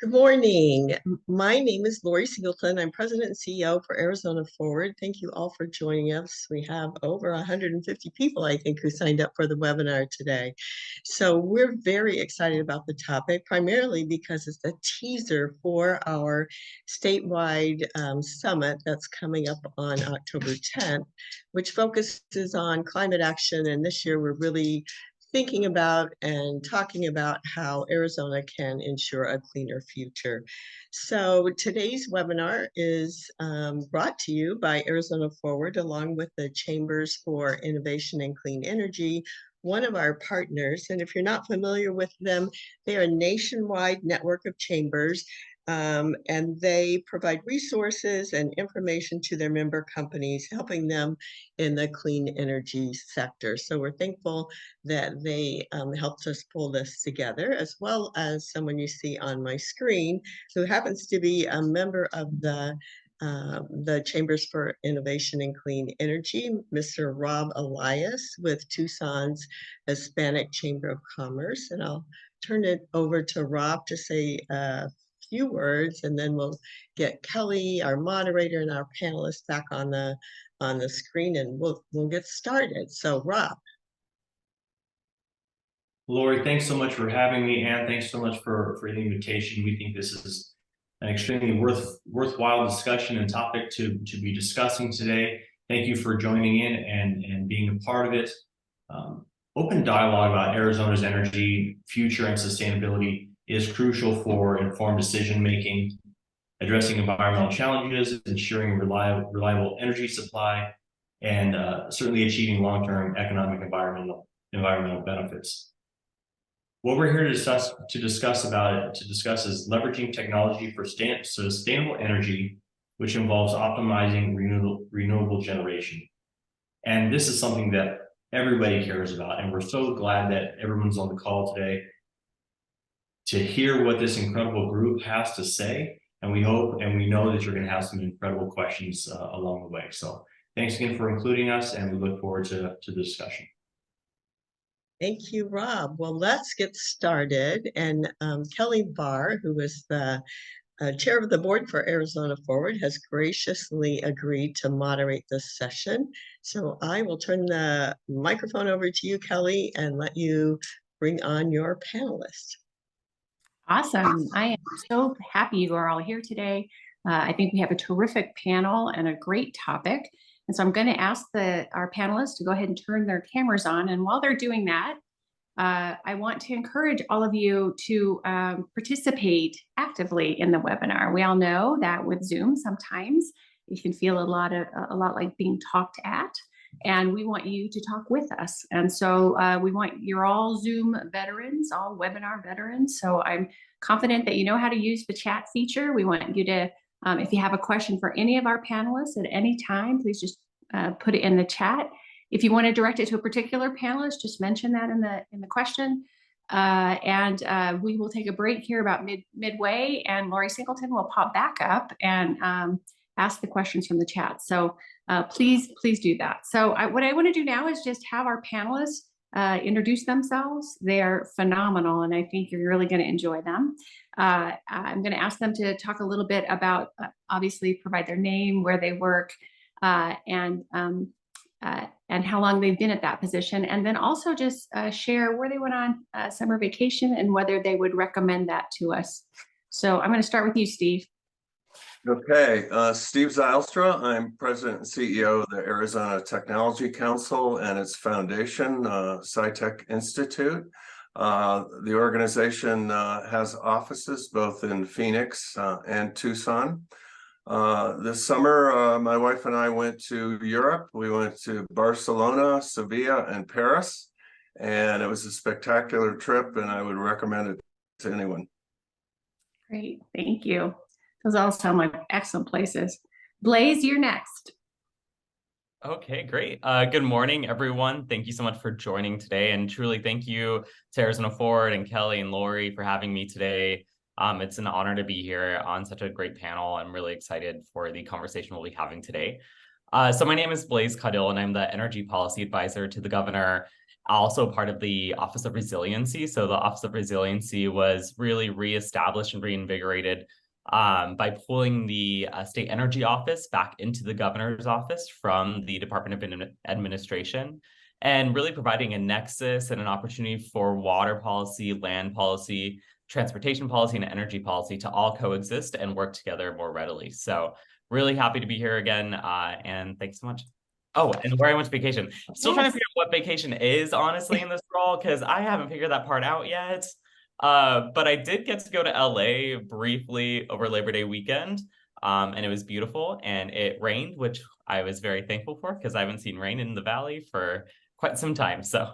Good morning. My name is Lori Singleton. I'm President and CEO for Arizona Forward. Thank you all for joining us. We have over 150 people, I think, who signed up for the webinar today. So we're very excited about the topic, primarily because it's a teaser for our statewide summit that's coming up on October 10th, which focuses on climate action. And this year we're really thinking about and talking about how Arizona can ensure a cleaner future. So today's webinar is brought to you by Arizona Forward, along with the Chambers for Innovation and Clean Energy, one of our partners. And if you're not familiar with them, they are a nationwide network of chambers, and they provide resources and information to their member companies, helping them in the clean energy sector. So we're thankful that they helped us pull this together, as well as someone you see on my screen who happens to be a member of the Chambers for Innovation and Clean Energy, Mr. Rob Elias with Tucson's Hispanic Chamber of Commerce. And I'll turn it over to Rob to say a few words, and then we'll get Kelly, our moderator, and our panelists back on the screen, and we'll get started. So Rob. Lori, thanks so much for having me, and thanks so much for the invitation. We think this is an extremely worthwhile discussion and topic to be discussing today. Thank you for joining in and being a part of it. Open dialogue about Arizona's energy future and sustainability is crucial for informed decision-making, addressing environmental challenges, ensuring reliable energy supply, and certainly achieving long-term economic environmental benefits. What we're here to discuss is leveraging technology for sustainable energy, which involves optimizing renewable generation. And this is something that everybody cares about, and we're so glad that everyone's on the call today to hear what this incredible group has to say. And we hope and we know that you're going to have some incredible questions along the way. So thanks again for including us, and we look forward to the discussion. Thank you, Rob. Well, let's get started. And Kelly Barr, who is the chair of the board for Arizona Forward, has graciously agreed to moderate this session. So I will turn the microphone over to you, Kelly, and let you bring on your panelists. Awesome. I am so happy you are all here today. I think we have a terrific panel and a great topic. And so I'm going to ask our panelists to go ahead and turn their cameras on. And while they're doing that, I want to encourage all of you to participate actively in the webinar. We all know that with Zoom, sometimes you can feel a lot like being talked at, and we want you to talk with us. And so you're all Zoom veterans, all webinar veterans. So I'm confident that you know how to use the chat feature. We want you to, if you have a question for any of our panelists at any time, please just put it in the chat. If you want to direct it to a particular panelist, just mention that in the question. And we will take a break here about midway, and Lori Singleton will pop back up and ask the questions from the chat. So please do that. So what I want to do now is just have our panelists introduce themselves. They are phenomenal, and I think you're really going to enjoy them. I'm going to ask them to talk a little bit about, obviously, provide their name, where they work, and how long they've been at that position, and then also just share where they went on summer vacation and whether they would recommend that to us. So I'm going to start with you, Steve. Okay, Steve Zylstra. I'm President and CEO of the Arizona Technology Council and its foundation, SciTech Institute. The organization has offices both in Phoenix and Tucson. This summer, my wife and I went to Europe. We went to Barcelona, Sevilla, and Paris, and it was a spectacular trip, and I would recommend it to anyone. Great, thank you. Those all sound like excellent places. Blaze, you're next. Okay, great. Good morning, everyone. Thank you so much for joining today, and truly thank you to Arizona Forward and Kelly and Lori for having me today. It's an honor to be here on such a great panel. I'm really excited for the conversation we'll be having today. So my name is Blaze Caudill, and I'm the Energy Policy Advisor to the Governor. also part of the Office of Resiliency. So the Office of Resiliency was really reestablished and reinvigorated by pulling the State Energy Office back into the governor's office from the Department of Administration, and really providing a nexus and an opportunity for water policy, land policy, transportation policy, and energy policy to all coexist and work together more readily. So really happy to be here again, and thanks so much. Oh, and where I went to vacation. Still trying to figure out what vacation is, honestly, in this role, because I haven't figured that part out yet. But I did get to go to LA briefly over Labor Day weekend, and it was beautiful, and it rained, which I was very thankful for because I haven't seen rain in the Valley for quite some time. So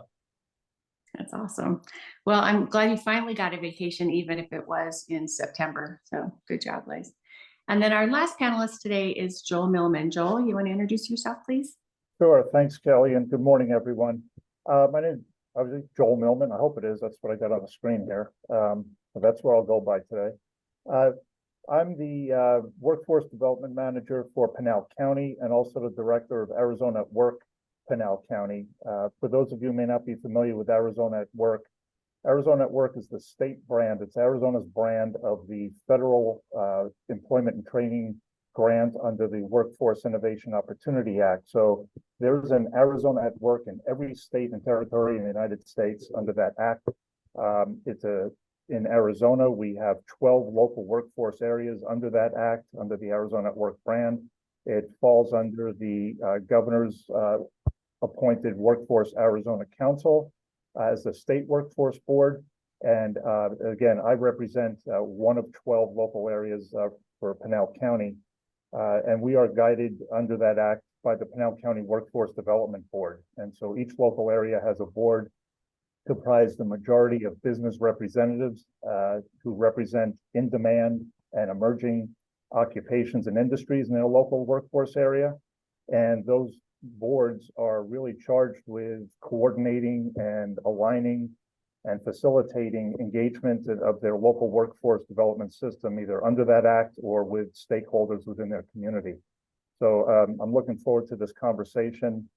that's awesome. Well, I'm glad you finally got a vacation, even if it was in September. So good job, Liz. And then our last panelist today is Joel Millman. Joel, you want to introduce yourself, please? Sure. Thanks, Kelly, and good morning, everyone. My name is Joel Millman. I hope it is. That's what I got on the screen here. So that's where I'll go by today. I'm the Workforce Development Manager for Pinal County and also the Director of Arizona at Work, Pinal County. For those of you who may not be familiar with Arizona at Work is the state brand. It's Arizona's brand of the federal employment and training grant under the Workforce Innovation Opportunity Act. So there's an Arizona at Work in every state and territory in the United States under that act. In Arizona, we have 12 local workforce areas under that act, under the Arizona at Work brand. It falls under the governor's appointed Workforce Arizona Council as the state workforce board. And again, I represent one of 12 local areas for Pinal County. And we are guided under that act by the Pinal County Workforce Development Board. And so each local area has a board comprised the majority of business representatives who represent in-demand and emerging occupations and industries in their local workforce area. And those boards are really charged with coordinating and aligning and facilitating engagement of their local workforce development system, either under that act or with stakeholders within their community. So I'm looking forward to this conversation.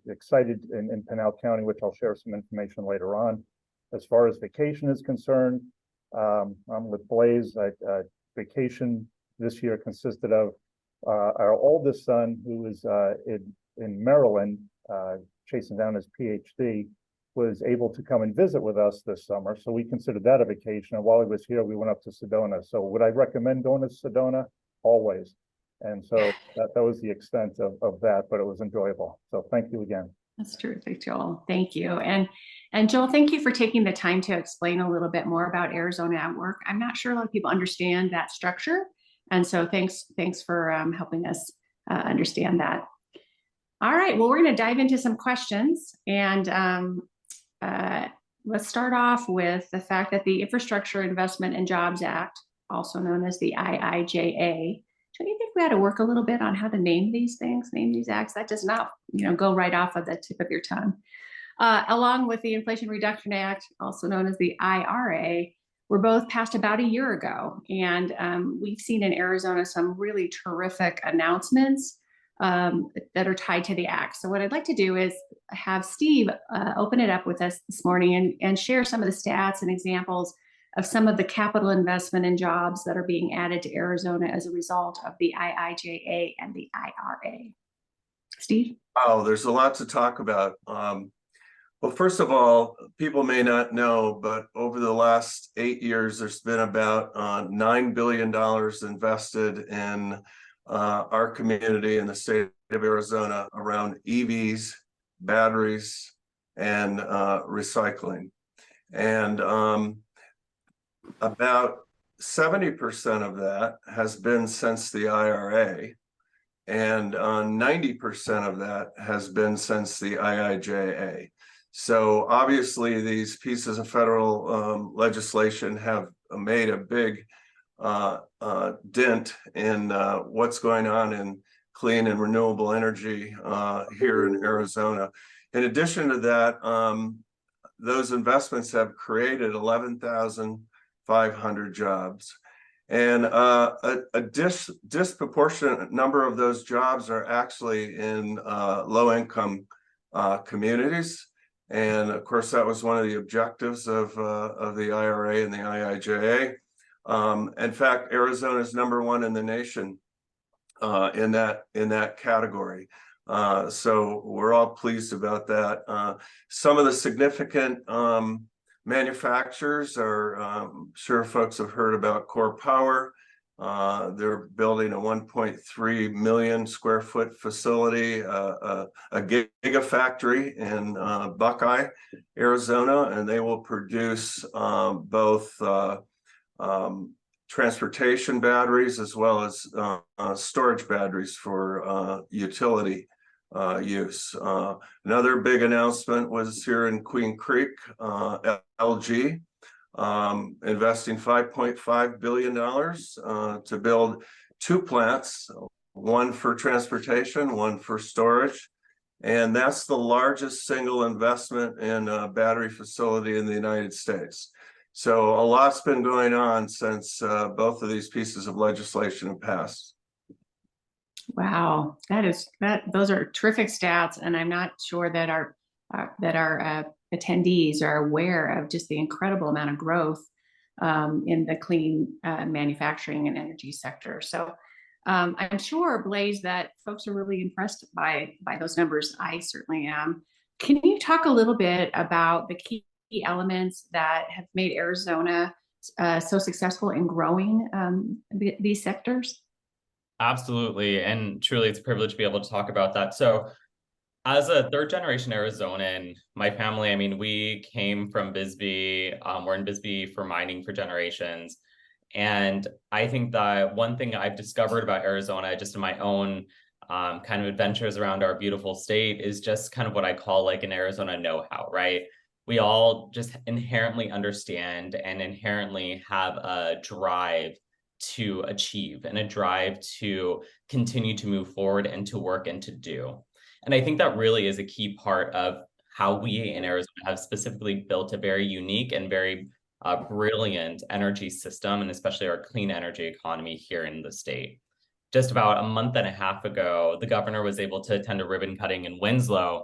Excited in Pinal County, which I'll share some information later on. As far as vacation is concerned, I'm with Blaze. Vacation this year consisted of our oldest son, who is in Maryland, chasing down his PhD, was able to come and visit with us this summer. So we considered that a vacation. And while he was here, we went up to Sedona. So would I recommend going to Sedona? Always. And so that was the extent of that, but it was enjoyable. So thank you again. That's terrific, Joel. Thank you. And Joel, thank you for taking the time to explain a little bit more about Arizona at Work. I'm not sure a lot of people understand that structure. And so thanks for helping us understand that. All right, well, we're going to dive into some questions. And let's start off with the fact that the Infrastructure Investment and Jobs Act, also known as the IIJA, don't you think we had to work a little bit on how to name these things, name these acts? That does not, go right off of the tip of your tongue. Along with the Inflation Reduction Act, also known as the IRA, were both passed about a year ago. And we've seen in Arizona some really terrific announcements that are tied to the act. So what I'd like to do is have Steve open it up with us this morning and share some of the stats and examples of some of the capital investment and jobs that are being added to Arizona as a result of the IIJA and the IRA. Steve? Oh, there's a lot to talk about. Well, first of all, people may not know, but over the last 8 years, there's been about $9 billion invested in our community in the state of Arizona around EVs, batteries, and recycling. And about 70% of that has been since the IRA, and 90% of that has been since the IIJA. So obviously these pieces of federal legislation have made a big dent in what's going on in clean and renewable energy here in Arizona. In addition to that, those investments have created 11,500 jobs. And a disproportionate number of those jobs are actually in low-income communities. And of course, that was one of the objectives of the IRA and the IIJA. In fact, Arizona is #1 in the nation in that category. So we're all pleased about that. Some of the significant manufacturers are, sure folks have heard about Core Power. They're building a 1.3 million square foot facility, a gigafactory in Buckeye, Arizona, and they will produce both transportation batteries as well as storage batteries for utility use. Another big announcement was here in Queen Creek, LG investing $5.5 billion to build 2 plants, one for transportation, one for storage. And that's the largest single investment in a battery facility in the United States. So a lot's been going on since both of these pieces of legislation have passed. Wow, those are terrific stats, and I'm not sure that our attendees are aware of just the incredible amount of growth in the clean manufacturing and energy sector. So I'm sure, Blaze, that folks are really impressed by those numbers. I certainly am. Can you talk a little bit about the key elements that have made Arizona so successful in growing these sectors? Absolutely. And truly, it's a privilege to be able to talk about that. So as a 3rd-generation Arizonan, my family, I mean, we came from Bisbee. We're in Bisbee for mining for generations. And I think that one thing I've discovered about Arizona, just in my own kind of adventures around our beautiful state, is just kind of what I call like an Arizona know-how, right? We all just inherently understand and inherently have a drive to achieve and a drive to continue to move forward and to work and to do. And I think that really is a key part of how we in Arizona have specifically built a very unique and very brilliant energy system, and especially our clean energy economy here in the state. Just about a month and a half ago, the governor was able to attend a ribbon cutting in Winslow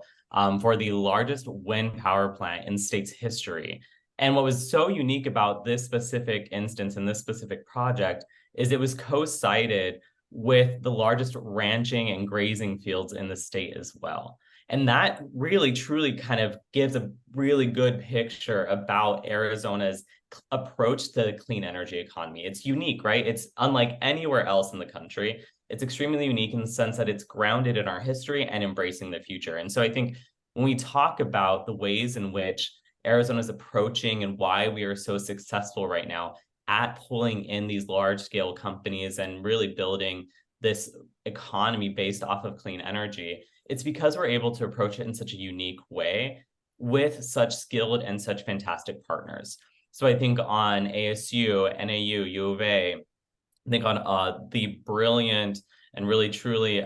for the largest wind power plant in state's history. And what was so unique about this specific instance and this specific project is it was co-sited with the largest ranching and grazing fields in the state as well. And that really, truly kind of gives a really good picture about Arizona's approach to the clean energy economy. It's unique, right? It's unlike anywhere else in the country. It's extremely unique in the sense that it's grounded in our history and embracing the future. And so I think when we talk about the ways in which Arizona is approaching and why we are so successful right now at pulling in these large-scale companies and really building this economy based off of clean energy, it's because we're able to approach it in such a unique way with such skilled and such fantastic partners. So I think on ASU, NAU, U of A, I think on the brilliant and really truly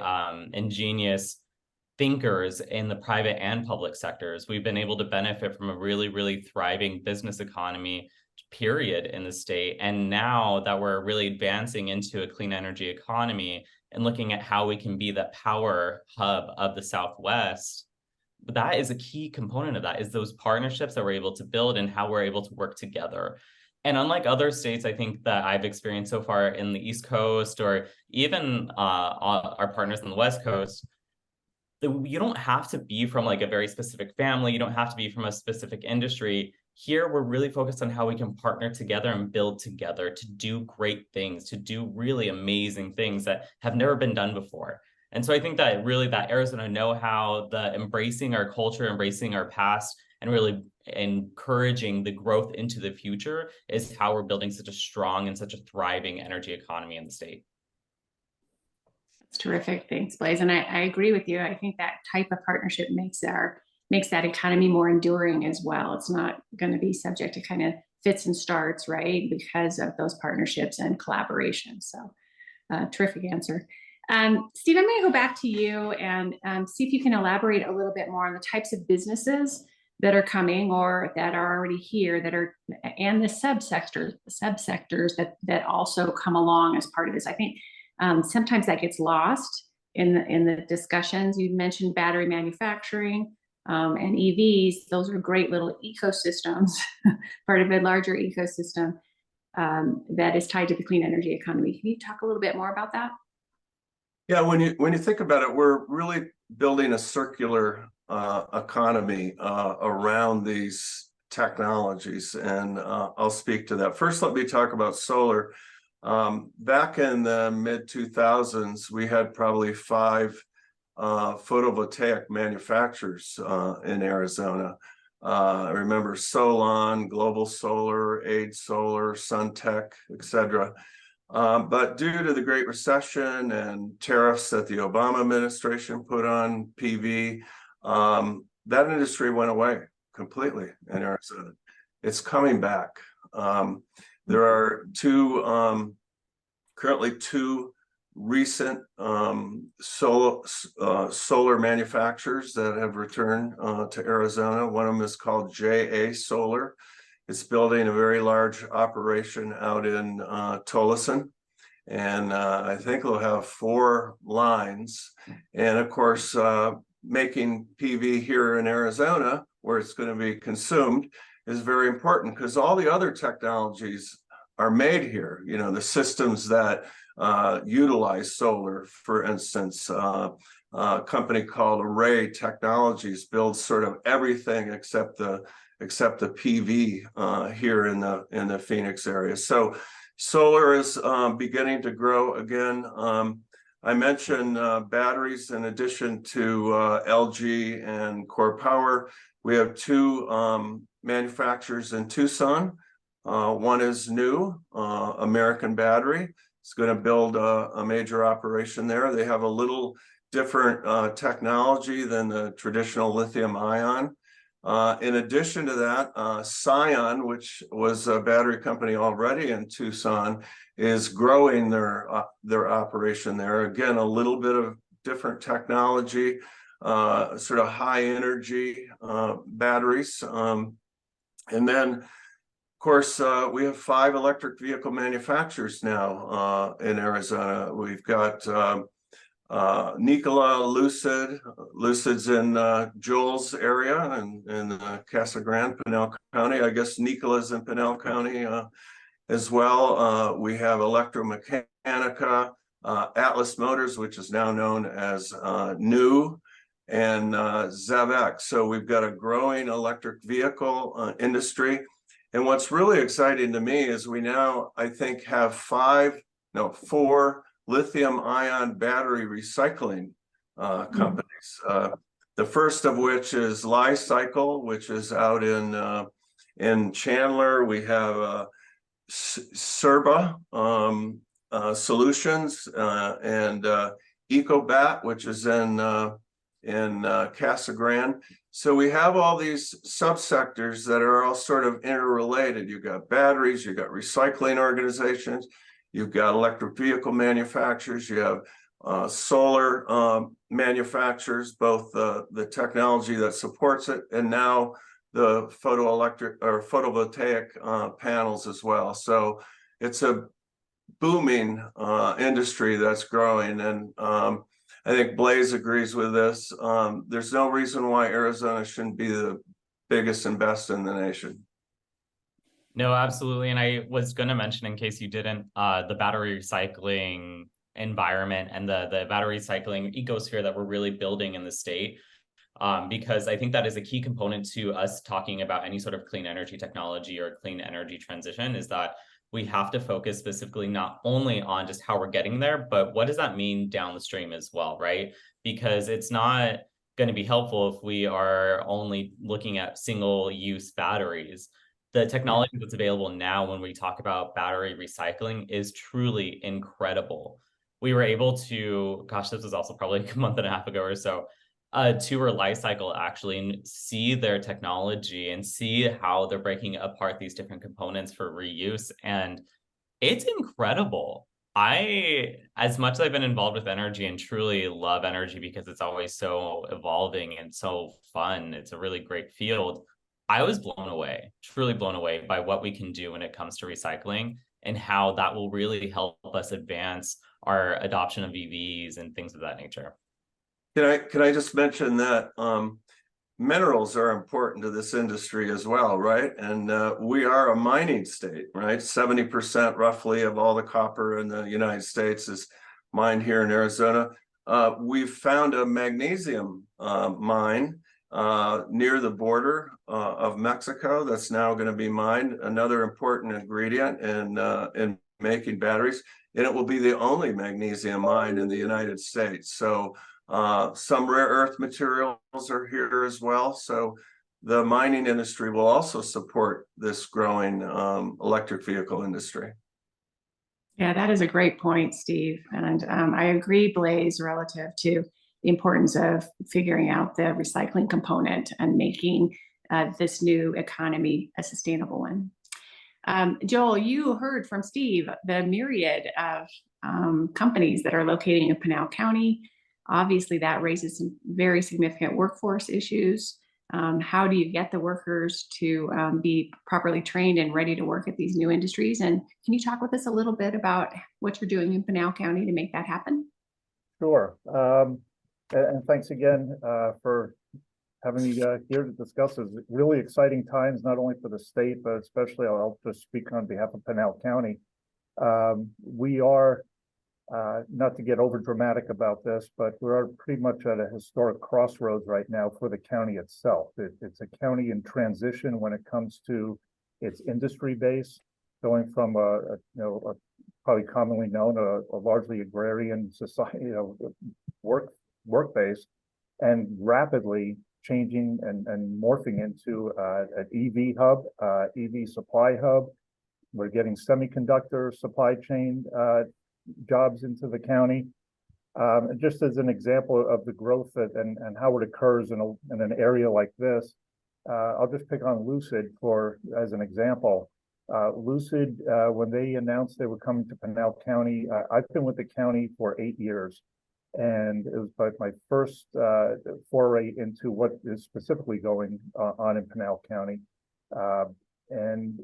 ingenious thinkers in the private and public sectors, we've been able to benefit from a really, really thriving business economy period in the state. And now that we're really advancing into a clean energy economy and looking at how we can be the power hub of the Southwest, that is a key component of that, is those partnerships that we're able to build and how we're able to work together. And unlike other states, I think that I've experienced so far in the East Coast or even our partners on the West Coast, you don't have to be from like a very specific family. You don't have to be from a specific industry. Here, we're really focused on how we can partner together and build together to do great things, to do really amazing things that have never been done before. And so I think that really that Arizona know-how, the embracing our culture, embracing our past, and really encouraging the growth into the future is how we're building such a strong and such a thriving energy economy in the state. That's terrific. Thanks, Blaze. And I agree with you. I think that type of partnership makes that economy more enduring as well. It's not going to be subject to kind of fits and starts, right? Because of those partnerships and collaboration. So terrific answer. Steve, I'm going to go back to you and see if you can elaborate a little bit more on the types of businesses that are coming or that are already here that are, and the subsectors that also come along as part of this. I think sometimes that gets lost in the discussions. You mentioned battery manufacturing, and EVs, those are great little ecosystems, part of a larger ecosystem that is tied to the clean energy economy. Can you talk a little bit more about that? Yeah, when you think about it, we're really building a circular economy around these technologies, and I'll speak to that. First, let me talk about solar. Back in the mid 2000s, we had probably 5 photovoltaic manufacturers in Arizona. I remember Solon, Global Solar, Aid Solar, Suntech, etc. But due to the Great Recession and tariffs that the Obama administration put on PV, that industry went away completely in Arizona. It's coming back. There are currently two recent solar manufacturers that have returned to Arizona. One of them is called JA Solar. It's building a very large operation out in Tucson, and I think they'll have 4 lines. And of course, making PV here in Arizona, where it's going to be consumed, is very important because all the other technologies are made here. You know, the systems that utilize solar, for instance, a company called Array Technologies builds sort of everything except the PV here in the Phoenix area. So solar is beginning to grow again. I mentioned batteries. In addition to LG and Core Power, we have 2 manufacturers in Tucson. One is new, American Battery. It's going to build a major operation there. They have a little different technology than the traditional lithium ion. In addition to that, Scion, which was a battery company already in Tucson, is growing their operation there. Again, a little bit of different technology, sort of high energy batteries. And then, of course, we have 5 electric vehicle manufacturers now in Arizona. We've got Nikola, Lucid's in Joel's area and in Casa Grande, Pinal County. I guess Nikola's in Pinal County as well. We have Electromechanica, Atlas Motors, which is now known as New, and ZevX. So we've got a growing electric vehicle industry. And what's really exciting to me is we now, I think, have 4 lithium-ion battery recycling companies. The first of which is Li-Cycle, which is out in Chandler. We have Serba Solutions and EcoBat, which is in Casa Grande. So we have all these subsectors that are all sort of interrelated. You've got batteries, you've got recycling organizations, you've got electric vehicle manufacturers, you have solar manufacturers, both the technology that supports it, and now the photoelectric or photovoltaic panels as well. So it's a booming industry that's growing, and I think Blaze agrees with this. There's no reason why Arizona shouldn't be the biggest and best in the nation. No, absolutely. And I was going to mention, in case you didn't, the battery recycling environment and the battery recycling ecosphere that we're really building in the state, because I think that is a key component to us talking about any sort of clean energy technology or clean energy transition, is that we have to focus specifically not only on just how we're getting there, but what does that mean down the stream as well, right? Because it's not going to be helpful if we are only looking at single-use batteries. The technology that's available now when we talk about battery recycling is truly incredible. We were able to, gosh, this was also probably a month and a half ago or so, tour Li-Cycle actually and see their technology and see how they're breaking apart these different components for reuse. And it's incredible. As much as I've been involved with energy and truly love energy because it's always so evolving and so fun, it's a really great field. I was blown away, truly blown away by what we can do when it comes to recycling and how that will really help us advance our adoption of EVs and things of that nature. Can I just mention that minerals are important to this industry as well, right? And we are a mining state, right? 70% roughly of all the copper in the United States is mined here in Arizona. We've found a magnesium mine near the border of Mexico that's now going to be mined, another important ingredient in making batteries, and it will be the only magnesium mine in the United States. So some rare earth materials are here as well. So the mining industry will also support this growing electric vehicle industry. Yeah, that is a great point, Steve. And I agree, Blaze, relative to the importance of figuring out the recycling component and making this new economy a sustainable one. Joel, you heard from Steve the myriad of companies that are located in Pinal County. Obviously, that raises some very significant workforce issues. How do you get the workers to be properly trained and ready to work at these new industries? And can you talk with us a little bit about what you're doing in Pinal County to make that happen? Sure. And thanks again for having me here to discuss this. Really exciting times, not only for the state, but especially I'll just speak on behalf of Pinal County. We are, not to get over dramatic about this, but we're pretty much at a historic crossroads right now for the county itself. It's a county in transition when it comes to its industry base, going from a probably commonly known a largely agrarian society, work base, and rapidly changing and morphing into an EV hub, EV supply hub. We're getting semiconductor supply chain jobs into the county. Just as an example of the growth and how it occurs in an area like this, I'll just pick on Lucid as an example. Lucid, when they announced they were coming to Pinal County, I've been with the county for 8 years. And it was my first foray into what is specifically going on in Pinal County. And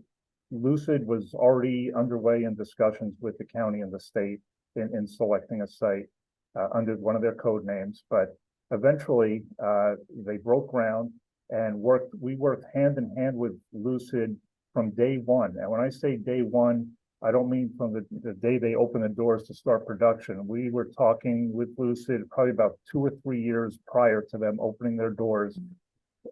Lucid was already underway in discussions with the county and the state in selecting a site under one of their code names. But eventually they broke ground and we worked hand in hand with Lucid from day one. And when I say day one, I don't mean from the day they opened the doors to start production. We were talking with Lucid probably about 2 or 3 years prior to them opening their doors,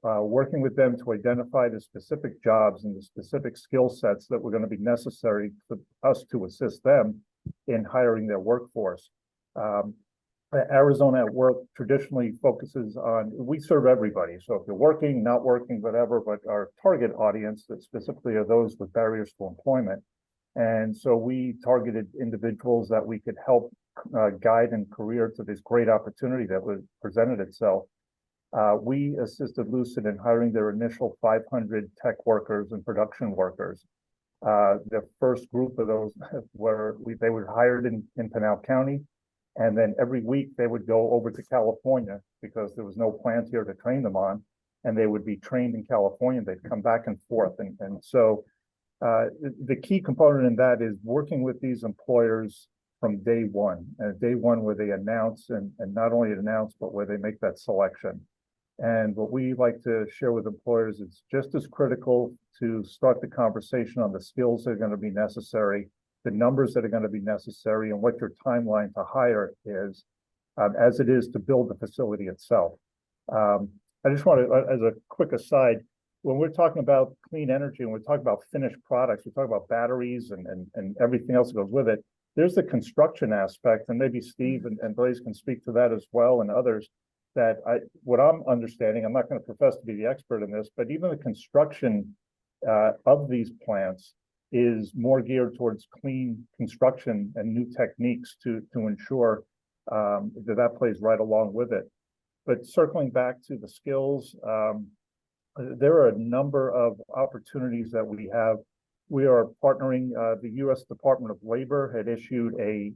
working with them to identify the specific jobs and the specific skill sets that were going to be necessary for us to assist them in hiring their workforce. Arizona at Work traditionally focuses on, we serve everybody. So if you're working, not working, whatever, but our target audience that specifically are those with barriers to employment. And so we targeted individuals that we could help guide and career to this great opportunity that was presented itself. We assisted Lucid in hiring their initial 500 tech workers and production workers. The first group of those they were hired in Pinal County, and then every week they would go over to California because there was no plant here to train them on, and they would be trained in California. They'd come back and forth, and so the key component in that is working with these employers from day one, where they announce and not only announce, but where they make that selection. And what we like to share with employers is just as critical to start the conversation on the skills that are going to be necessary, the numbers that are going to be necessary, and what your timeline to hire is, as it is to build the facility itself. I just want to, as a quick aside, when we're talking about clean energy and we're talking about finished products, we talk about batteries and everything else that goes with it. There's the construction aspect, and maybe Steve and Blaze can speak to that as well, and others. That what I'm understanding, I'm not going to profess to be the expert in this, but even the construction of these plants is more geared towards clean construction and new techniques to ensure that plays right along with it. But circling back to the skills, there are a number of opportunities that we have. We are partnering, the U.S. Department of Labor had issued a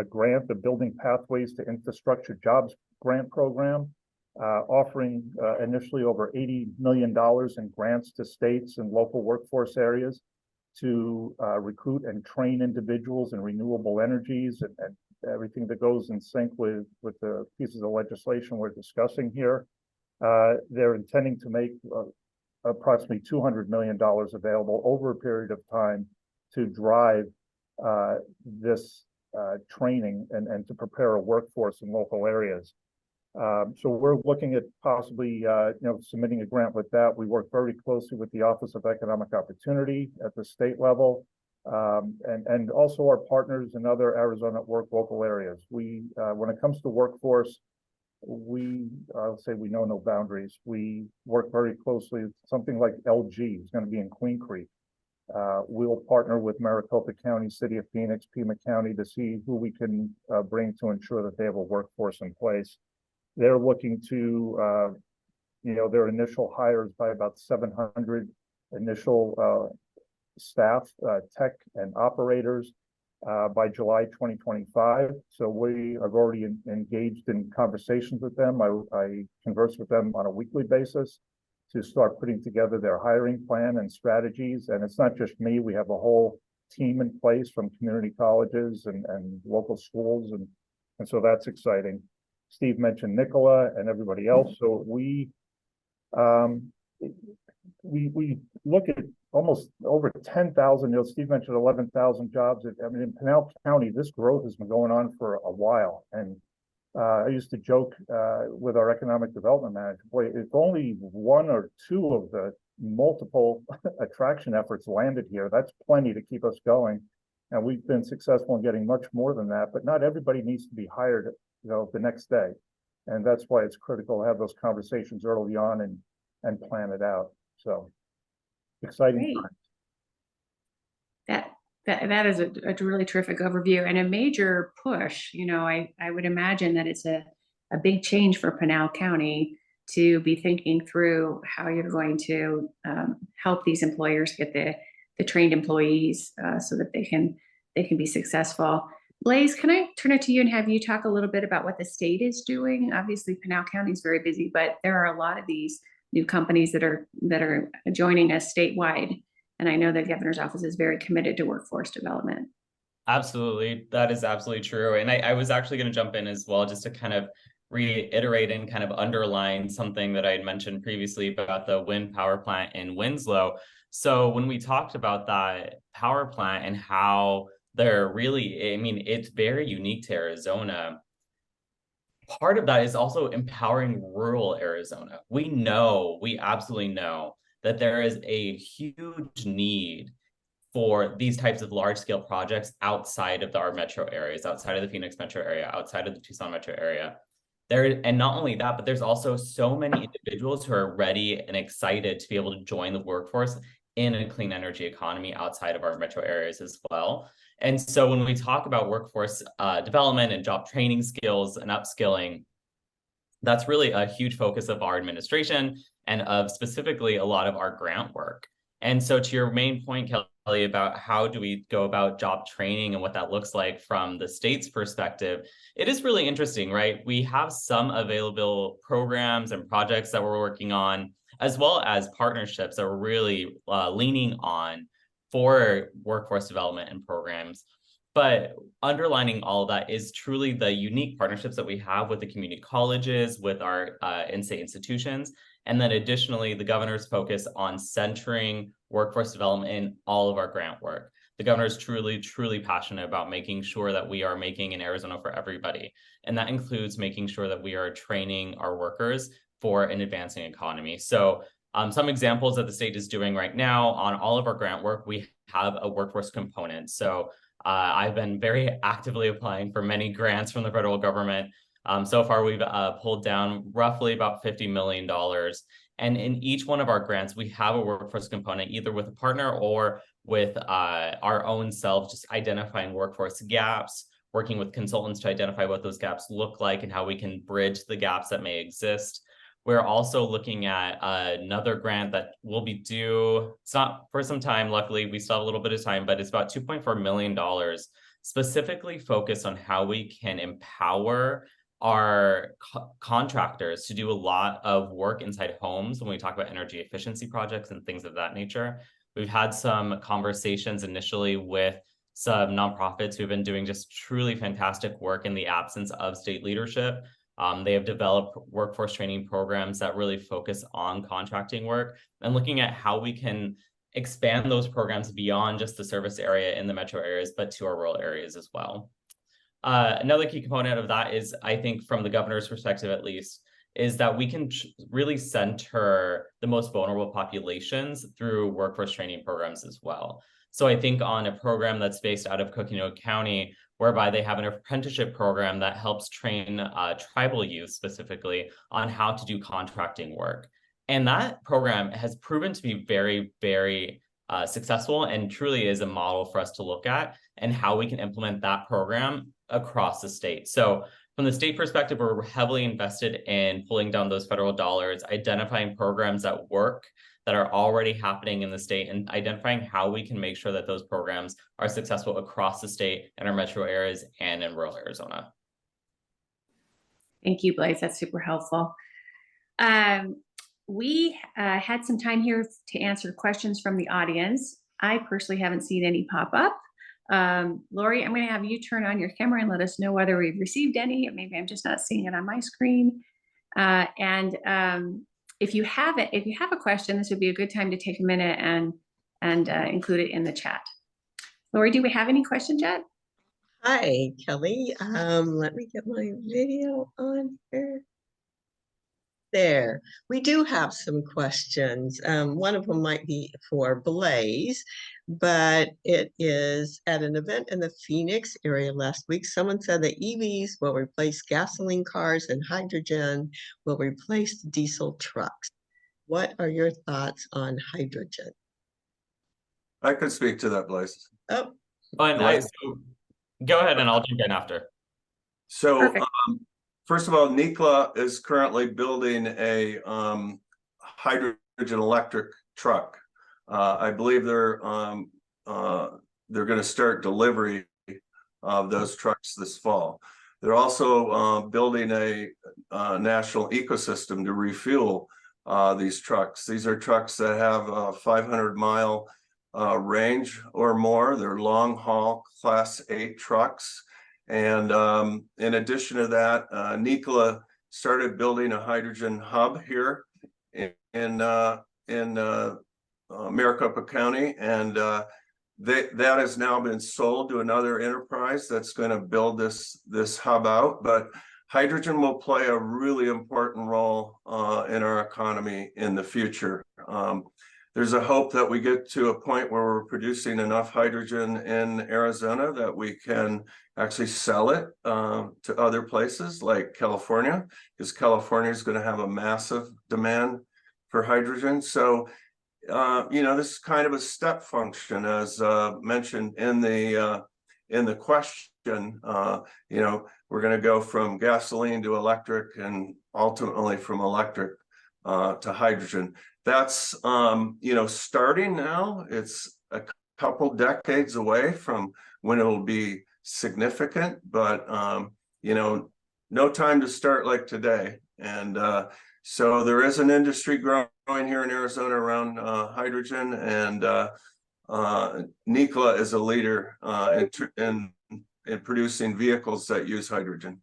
grant, the Building Pathways to Infrastructure Jobs grant program, offering initially over $80 million in grants to states and local workforce areas to recruit and train individuals in renewable energies and everything that goes in sync with the pieces of legislation we're discussing here. They're intending to make approximately $200 million available over a period of time to drive this training and to prepare a workforce in local areas. So we're looking at possibly submitting a grant with that. We work very closely with the Office of Economic Opportunity at the state level, and also our partners in other Arizona at Work local areas. We when it comes to workforce, I'll say we know no boundaries. We work very closely. Something like LG is going to be in Queen Creek. We'll partner with Maricopa County, City of Phoenix, Pima County to see who we can bring to ensure that they have a workforce in place. They're looking to, their initial hires by about 700 initial staff, tech and operators by July 2025. So we have already engaged in conversations with them. I converse with them on a weekly basis to start putting together their hiring plan and strategies. And it's not just me, we have a whole team in place from community colleges and local schools. And so that's exciting. Steve mentioned Nicola and everybody else. So we look at almost over 10,000. Steve mentioned 11,000 jobs. I mean, in Pinal County, this growth has been going on for a while. And I used to joke with our economic development manager, boy, if only one or two of the multiple attraction efforts landed here, that's plenty to keep us going. And we've been successful in getting much more than that, but not everybody needs to be hired, the next day. And that's why it's critical to have those conversations early on and plan it out. So exciting times. That is a really terrific overview and a major push. I would imagine that it's a big change for Pinal County to be thinking through how you're going to help these employers get the trained employees so that they can be successful. Blaze, can I turn it to you and have you talk a little bit about what the state is doing? Obviously, Pinal County is very busy, but there are a lot of these new companies that are joining us statewide. And I know the governor's office is very committed to workforce development. Absolutely. That is absolutely true. And I was actually going to jump in as well, just to kind of reiterate and kind of underline something that I had mentioned previously about the wind power plant in Winslow. So when we talked about that power plant and how they're really, it's very unique to Arizona. Part of that is also empowering rural Arizona. We absolutely know that there is a huge need for these types of large-scale projects outside of our metro areas, outside of the Phoenix metro area, outside of the Tucson metro area. And not only that, but there's also so many individuals who are ready and excited to be able to join the workforce in a clean energy economy outside of our metro areas as well. And so when we talk about workforce development and job training skills and upskilling, that's really a huge focus of our administration and of specifically a lot of our grant work. And so to your main point, Kelly, about how do we go about job training and what that looks like from the state's perspective, it is really interesting, right? We have some available programs and projects that we're working on, as well as partnerships that we're really leaning on for workforce development and programs. But underlining all of that is truly the unique partnerships that we have with the community colleges, with our in-state institutions, and then additionally, the governor's focus on centering workforce development in all of our grant work. The governor is truly, truly passionate about making sure that we are making an Arizona for everybody. And that includes making sure that we are training our workers for an advancing economy. So some examples that the state is doing right now on all of our grant work, we have a workforce component. So I've been very actively applying for many grants from the federal government. So far, we've pulled down roughly about $50 million. And in each one of our grants, we have a workforce component, either with a partner or with our own self, just identifying workforce gaps, working with consultants to identify what those gaps look like and how we can bridge the gaps that may exist. We're also looking at another grant that will be due. It's not for some time, luckily, we still have a little bit of time, but it's about $2.4 million, specifically focused on how we can empower our contractors to do a lot of work inside homes when we talk about energy efficiency projects and things of that nature. We've had some conversations initially with some nonprofits who've been doing just truly fantastic work in the absence of state leadership. They have developed workforce training programs that really focus on contracting work and looking at how we can expand those programs beyond just the service area in the metro areas, but to our rural areas as well. Another key component of that is, I think, from the governor's perspective at least, is that we can really center the most vulnerable populations through workforce training programs as well. So I think on a program that's based out of Coconino County, whereby they have an apprenticeship program that helps train tribal youth specifically on how to do contracting work. And that program has proven to be very, very successful and truly is a model for us to look at and how we can implement that program across the state. So from the state perspective, we're heavily invested in pulling down those federal dollars, identifying programs that work, that are already happening in the state, and identifying how we can make sure that those programs are successful across the state and our metro areas and in rural Arizona. Thank you, Blaze. That's super helpful. We had some time here to answer questions from the audience. I personally haven't seen any pop up. Lori, I'm going to have you turn on your camera and let us know whether we've received any. Maybe I'm just not seeing it on my screen. If you have a question, this would be a good time to take a minute and include it in the chat. Lori, do we have any questions yet? Hi, Kelly. Let me get my video on here. There, we do have some questions. One of them might be for Blaze, but it is at an event in the Phoenix area last week. Someone said that EVs will replace gasoline cars and hydrogen will replace diesel trucks. What are your thoughts on hydrogen? I could speak to that, Blaze. Oh, and so go ahead and I'll jump in after. So, first of all, Nikola is currently building a hydrogen electric truck. I believe they're going to start delivery of those trucks this fall. They're also building a national ecosystem to refuel these trucks. These are trucks that have a 500-mile range or more. They're long haul Class 8 trucks. And in addition to that, Nikola started building a hydrogen hub here in Maricopa County, and that has now been sold to another enterprise that's going to build this hub out. But hydrogen will play a really important role in our economy in the future. There's a hope that we get to a point where we're producing enough hydrogen in Arizona that we can actually sell it to other places like California, because California is going to have a massive demand for hydrogen. So, this is kind of a step function, as mentioned in the question. We're going to go from gasoline to electric, and ultimately from electric to hydrogen. That's starting now. It's a couple decades away from when it'll be significant, but no time to start like today. And so there is an industry growing here in Arizona around hydrogen, and Nikola is a leader in producing vehicles that use hydrogen.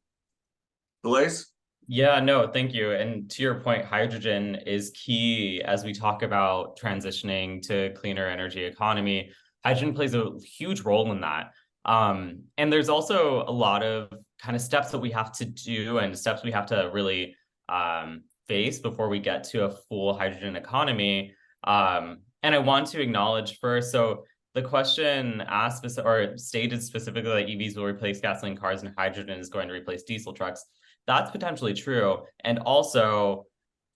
Blaze? Yeah, no, thank you. And to your point, hydrogen is key as we talk about transitioning to cleaner energy economy. Hydrogen plays a huge role in that. And there's also a lot of kind of steps that we have to do and steps we have to really face before we get to a full hydrogen economy. And I want to acknowledge first, so the question asked or stated specifically that EVs will replace gasoline cars and hydrogen is going to replace diesel trucks. That's potentially true. And also,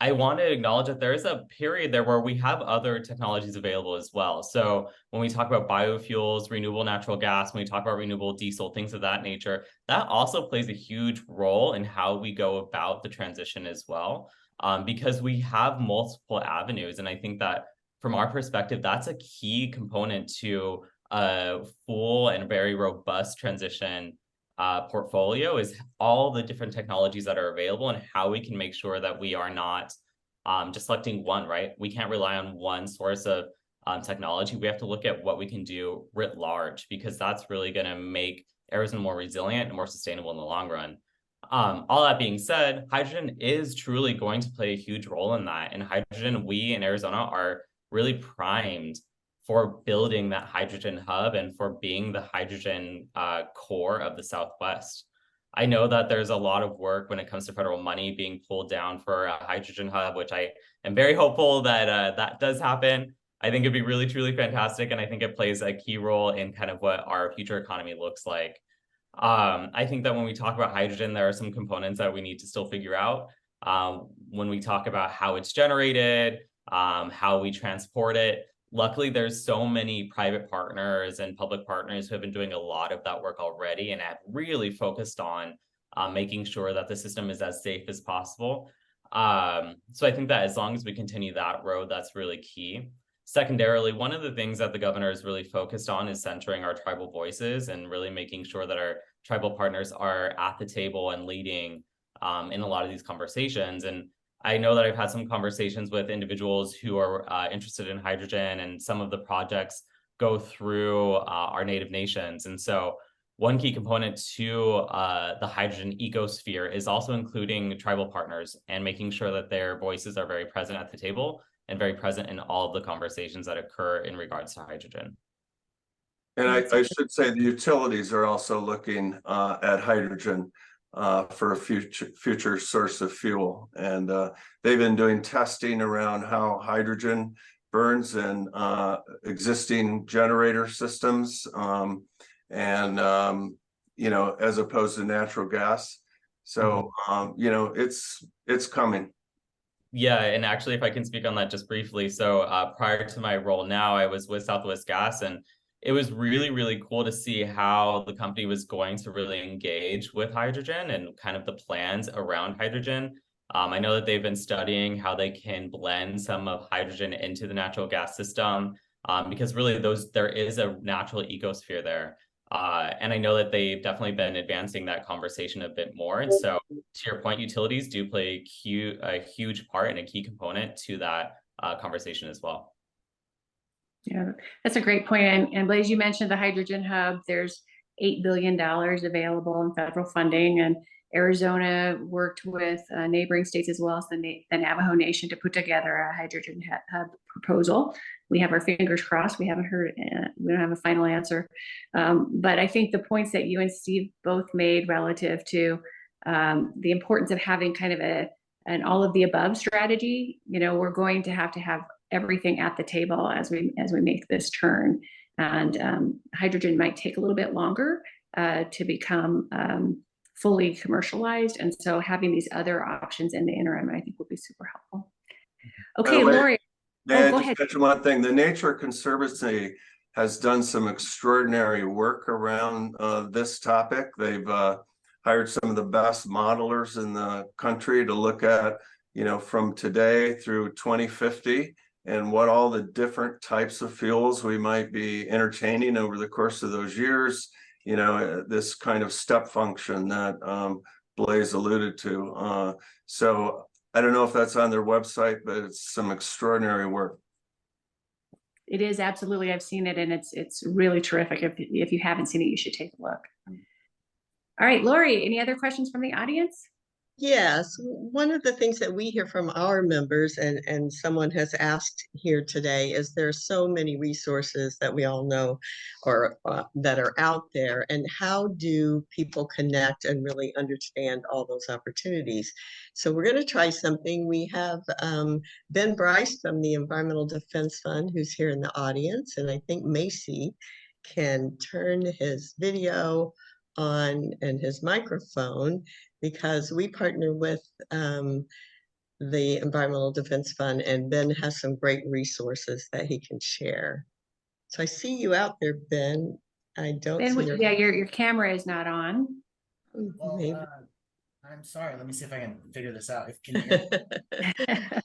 I want to acknowledge that there is a period there where we have other technologies available as well. So when we talk about biofuels, renewable natural gas, when we talk about renewable diesel, things of that nature, that also plays a huge role in how we go about the transition as well, because we have multiple avenues. And I think that from our perspective, that's a key component to a full and very robust transition portfolio, is all the different technologies that are available and how we can make sure that we are not just selecting one, right? We can't rely on one source of technology. We have to look at what we can do writ large, because that's really going to make Arizona more resilient and more sustainable in the long run. All that being said, hydrogen is truly going to play a huge role in that. And hydrogen, we in Arizona are really primed for building that hydrogen hub and for being the hydrogen core of the Southwest. I know that there's a lot of work when it comes to federal money being pulled down for a hydrogen hub, which I am very hopeful that that does happen. I think it'd be really, truly fantastic. And I think it plays a key role in kind of what our future economy looks like. I think that when we talk about hydrogen, there are some components that we need to still figure out. When we talk about how it's generated, how we transport it. Luckily, there's so many private partners and public partners who have been doing a lot of that work already and have really focused on making sure that the system is as safe as possible. So I think that as long as we continue that road, that's really key. Secondarily, one of the things that the governor is really focused on is centering our tribal voices and really making sure that our tribal partners are at the table and leading in a lot of these conversations. And I know that I've had some conversations with individuals who are interested in hydrogen, and some of the projects go through our native nations. And so one key component to the hydrogen ecosphere is also including tribal partners and making sure that their voices are very present at the table and very present in all of the conversations that occur in regards to hydrogen. And I should say the utilities are also looking at hydrogen for a future source of fuel. And they've been doing testing around how hydrogen burns in existing generator systems you know, as opposed to natural gas. So, you know, it's coming. Yeah, and actually, if I can speak on that just briefly. So prior to my role now, I was with Southwest Gas, and it was really, really cool to see how the company was going to really engage with hydrogen and kind of the plans around hydrogen. I know that they've been studying how they can blend some of hydrogen into the natural gas system because really there is a natural ecosphere there. And I know that they've definitely been advancing that conversation a bit more. And so to your point, utilities do play a huge part and a key component to that conversation as well. Yeah, that's a great point. And Blaise, you mentioned the hydrogen hub. There's $8 billion available in federal funding, and Arizona worked with neighboring states as well as the Navajo Nation to put together a hydrogen hub proposal. We have our fingers crossed. We haven't heard, we don't have a final answer. But I think the points that you and Steve both made relative to the importance of having kind of an all of the above strategy, you know, we're going to have everything at the table as we make this turn. And hydrogen might take a little bit longer to become fully commercialized. And so having these other options in the interim, I think will be super helpful. Okay, Lori. Go ahead. Mention one thing. The Nature Conservancy has done some extraordinary work around this topic. They've hired some of the best modelers in the country to look at, you know, from today through 2050 and what all the different types of fuels we might be entertaining over the course of those years. You know, this kind of step function that Blaise alluded to. So I don't know if that's on their website, but it's some extraordinary work. It is, absolutely. I've seen it, and it's really terrific. If you haven't seen it, you should take a look. All right, Lori, any other questions from the audience? Yes, one of the things that we hear from our members, and someone has asked here today, is there's so many resources that we all know or that are out there, and how do people connect and really understand all those opportunities? So we're going to try something. We have Ben Bryce from the Environmental Defense Fund, who's here in the audience, and I think Macy can turn his video on and his microphone, because we partner with the Environmental Defense Fund, and Ben has some great resources that he can share. So I see you out there, Ben. I don't Ben, see your camera is not on. Well, I'm sorry. Let me see if I can figure this out. If can you hear me?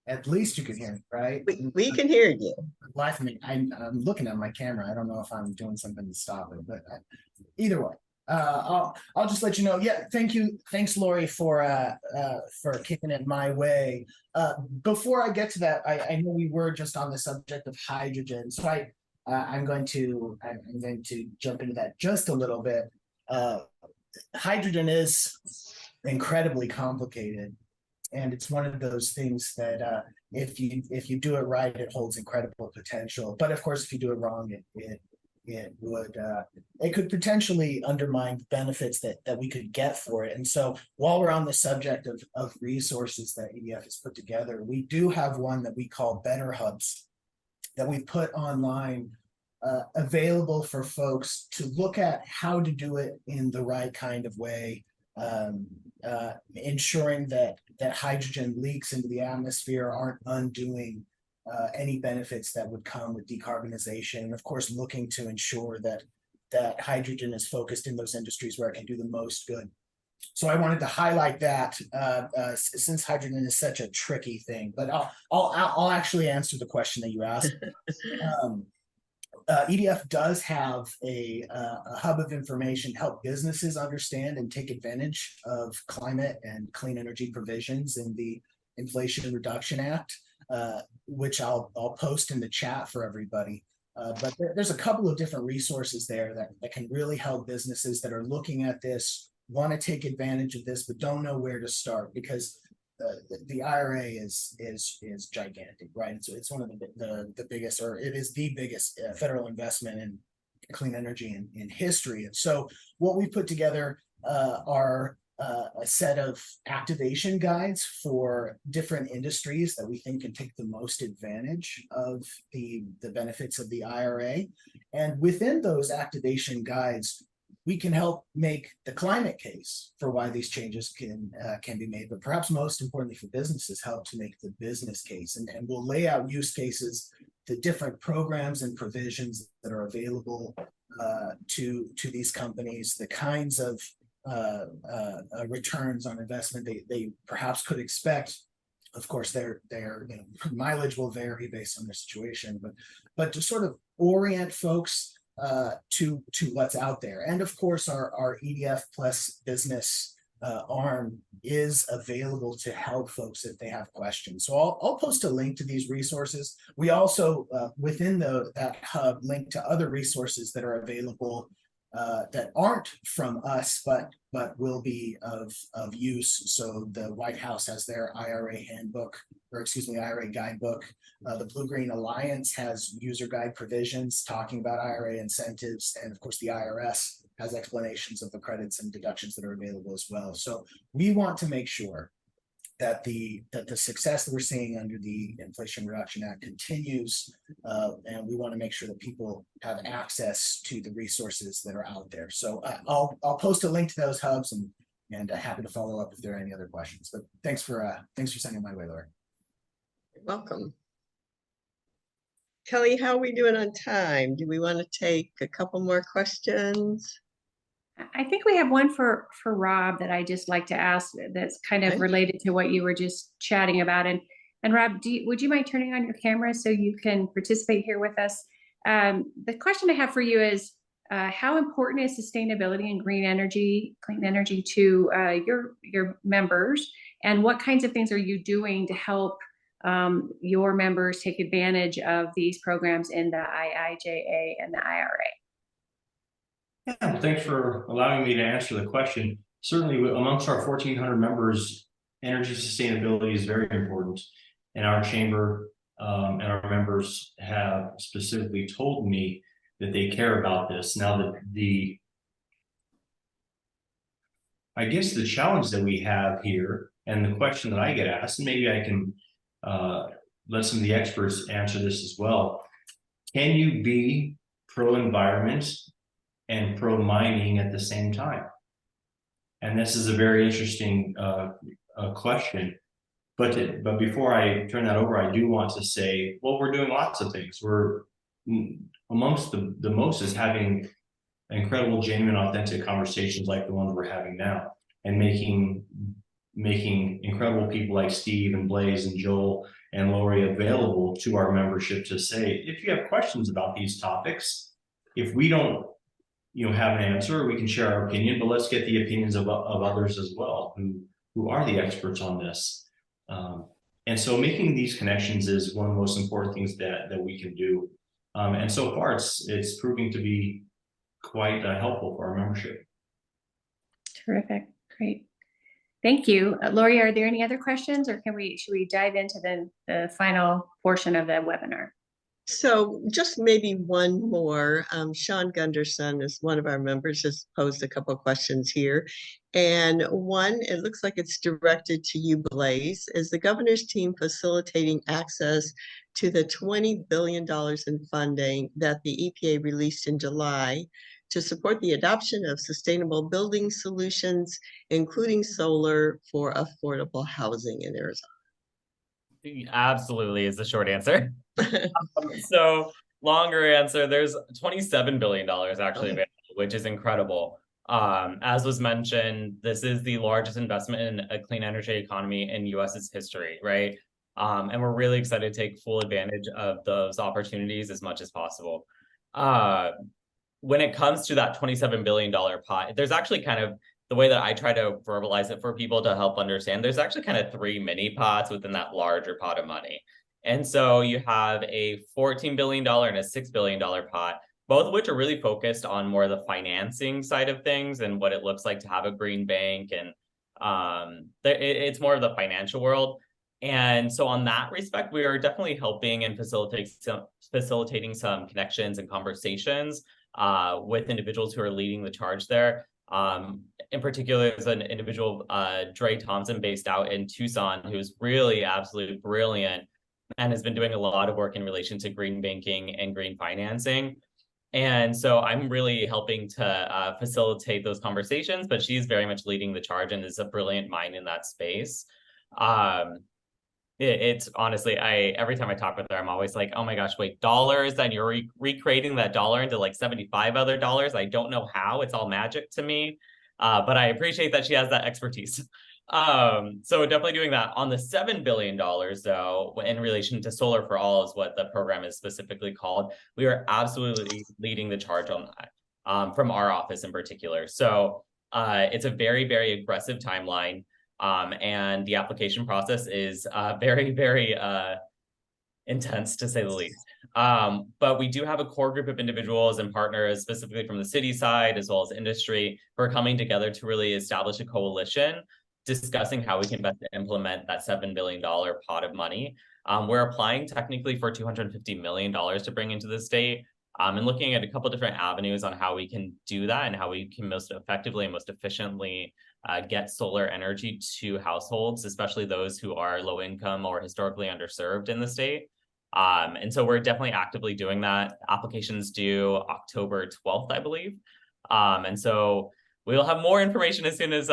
At least you can hear me, right? We can hear you. Live from me. I'm looking at my camera. I don't know if I'm doing something to stop it, but either way. I'll just let you know. Yeah, thank you. Thanks, Lori, for kicking it my way. Before I get to that, I know we were just on the subject of hydrogen, so I'm going to jump into that just a little bit. hydrogen is incredibly complicated, and it's one of those things that if you do it right, it holds incredible potential. But of course, if you do it wrong, it could potentially undermine the benefits that we could get for it. And so while we're on the subject of resources that EDF has put together, we do have one that we call Better Hubs that we put online, available for folks to look at how to do it in the right kind of way, ensuring that hydrogen leaks into the atmosphere aren't undoing any benefits that would come with decarbonization, and of course looking to ensure that hydrogen is focused in those industries where it can do the most good. So I wanted to highlight that since hydrogen is such a tricky thing, but I'll actually answer the question that you asked. EDF does have a hub of information to help businesses understand and take advantage of climate and clean energy provisions in the Inflation Reduction Act, which I'll post in the chat for everybody. But there's a couple of different resources there that can really help businesses that are looking at this, want to take advantage of this, but don't know where to start, because the IRA is gigantic, right? So it's one of the biggest, or it is the biggest federal investment in clean energy in history. And so what we put together are a set of activation guides for different industries that we think can take the most advantage of the benefits of the IRA. And within those activation guides, we can help make the climate case for why these changes can be made, but perhaps most importantly for businesses, help to make the business case. And we'll lay out use cases, the different programs and provisions that are available to these companies, the kinds of returns on investment they perhaps could expect. Of course, their mileage will vary based on their situation, but to sort of orient folks to what's out there. And of course, our EDF plus business arm is available to help folks if they have questions. So I'll post a link to these resources. We also, within that hub, link to other resources that are available that aren't from us, but will be of use. So the White House has their IRA handbook, or excuse me, IRA guidebook. The Blue Green Alliance has user guide provisions talking about IRA incentives. And of course, the IRS has explanations of the credits and deductions that are available as well. So we want to make sure that the success that we're seeing under the Inflation Reduction Act continues, and we want to make sure that people have access to the resources that are out there. So I'll post a link to those hubs, and happy to follow up if there are any other questions. But thanks for sending my way, Laura. You're welcome. Kelly, how are we doing on time? Do we want to take a couple more questions? I think we have one for Rob that I just like to ask that's kind of related to what you were just chatting about. And Rob, would you mind turning on your camera so you can participate here with us? The question I have for you is, how important is sustainability and clean energy to your members? And what kinds of things are you doing to help your members take advantage of these programs in the IIJA and the IRA? Yeah, well, thanks for allowing me to answer the question. Certainly, amongst our 1,400 members, energy sustainability is very important. And our chamber and our members have specifically told me that they care about this. Now, I guess the challenge that we have here, and the question that I get asked, and maybe I can let some of the experts answer this as well. Can you be pro-environment and pro-mining at the same time? And this is a very interesting question. But before I turn that over, I do want to say, well, we're doing lots of things. We're amongst the most is having incredible, genuine, authentic conversations like the ones we're having now, and making incredible people like Steve and Blaze and Joel and Lori available to our membership to say, if you have questions about these topics, if we don't have an answer, we can share our opinion, but let's get the opinions of others as well, who are the experts on this. And so making these connections is one of the most important things that we can do. And so far it's proving to be quite helpful for our membership. Terrific. Great. Thank you. Lori, are there any other questions, or should we dive into the final portion of the webinar? So just maybe one more. Sean Gunderson is one of our members, has posed a couple of questions here. And one, it looks like it's directed to you, Blaze. Is the governor's team facilitating access to the $20 billion in funding that the EPA released in July to support the adoption of sustainable building solutions, including solar, for affordable housing in Arizona? Absolutely is the short answer. So longer answer, there's $27 billion actually available, which is incredible. As was mentioned, this is the largest investment in a clean energy economy in US's history, right? And we're really excited to take full advantage of those opportunities as much as possible. When it comes to that $27 billion pot, there's actually kind of, the way that I try to verbalize it for people to help understand, there's actually kind of 3 mini pots within that larger pot of money. And so you have a $14 billion and a $6 billion pot, both of which are really focused on more of the financing side of things and what it looks like to have a green bank. And it's more of the financial world. And so on that respect, we are definitely helping and facilitating some connections and conversations with individuals who are leading the charge there. In particular, there's an individual, Dre Thompson, based out in Tucson, who's really absolutely brilliant and has been doing a lot of work in relation to green banking and green financing. And so I'm really helping to facilitate those conversations, but she's very much leading the charge and is a brilliant mind in that space. It's honestly, every time I talk with her, I'm always like, oh my gosh, wait, dollars, then you're recreating that dollar into like 75 other dollars. I don't know how, it's all magic to me. But I appreciate that she has that expertise. So definitely doing that. On the $7 billion though, in relation to Solar for All is what the program is specifically called. We are absolutely leading the charge on that, from our office in particular. So it's a very, very aggressive timeline. And the application process is very, very intense, to say the least. But we do have a core group of individuals and partners, specifically from the city side, as well as industry, who are coming together to really establish a coalition, discussing how we can best implement that $7 billion pot of money. We're applying technically for $250 million to bring into the state, and looking at a couple different avenues on how we can do that and how we can most effectively and most efficiently get solar energy to households, especially those who are low income or historically underserved in the state. And so we're definitely actively doing that. Applications due October 12th, I believe. And so we'll have more information as soon as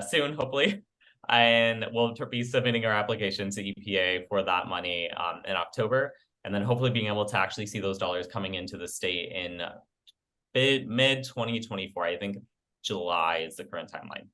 soon, hopefully. And we'll be submitting our application to EPA for that money in October. And then hopefully being able to actually see those dollars coming into the state in mid 2024. I think July is the current timeline.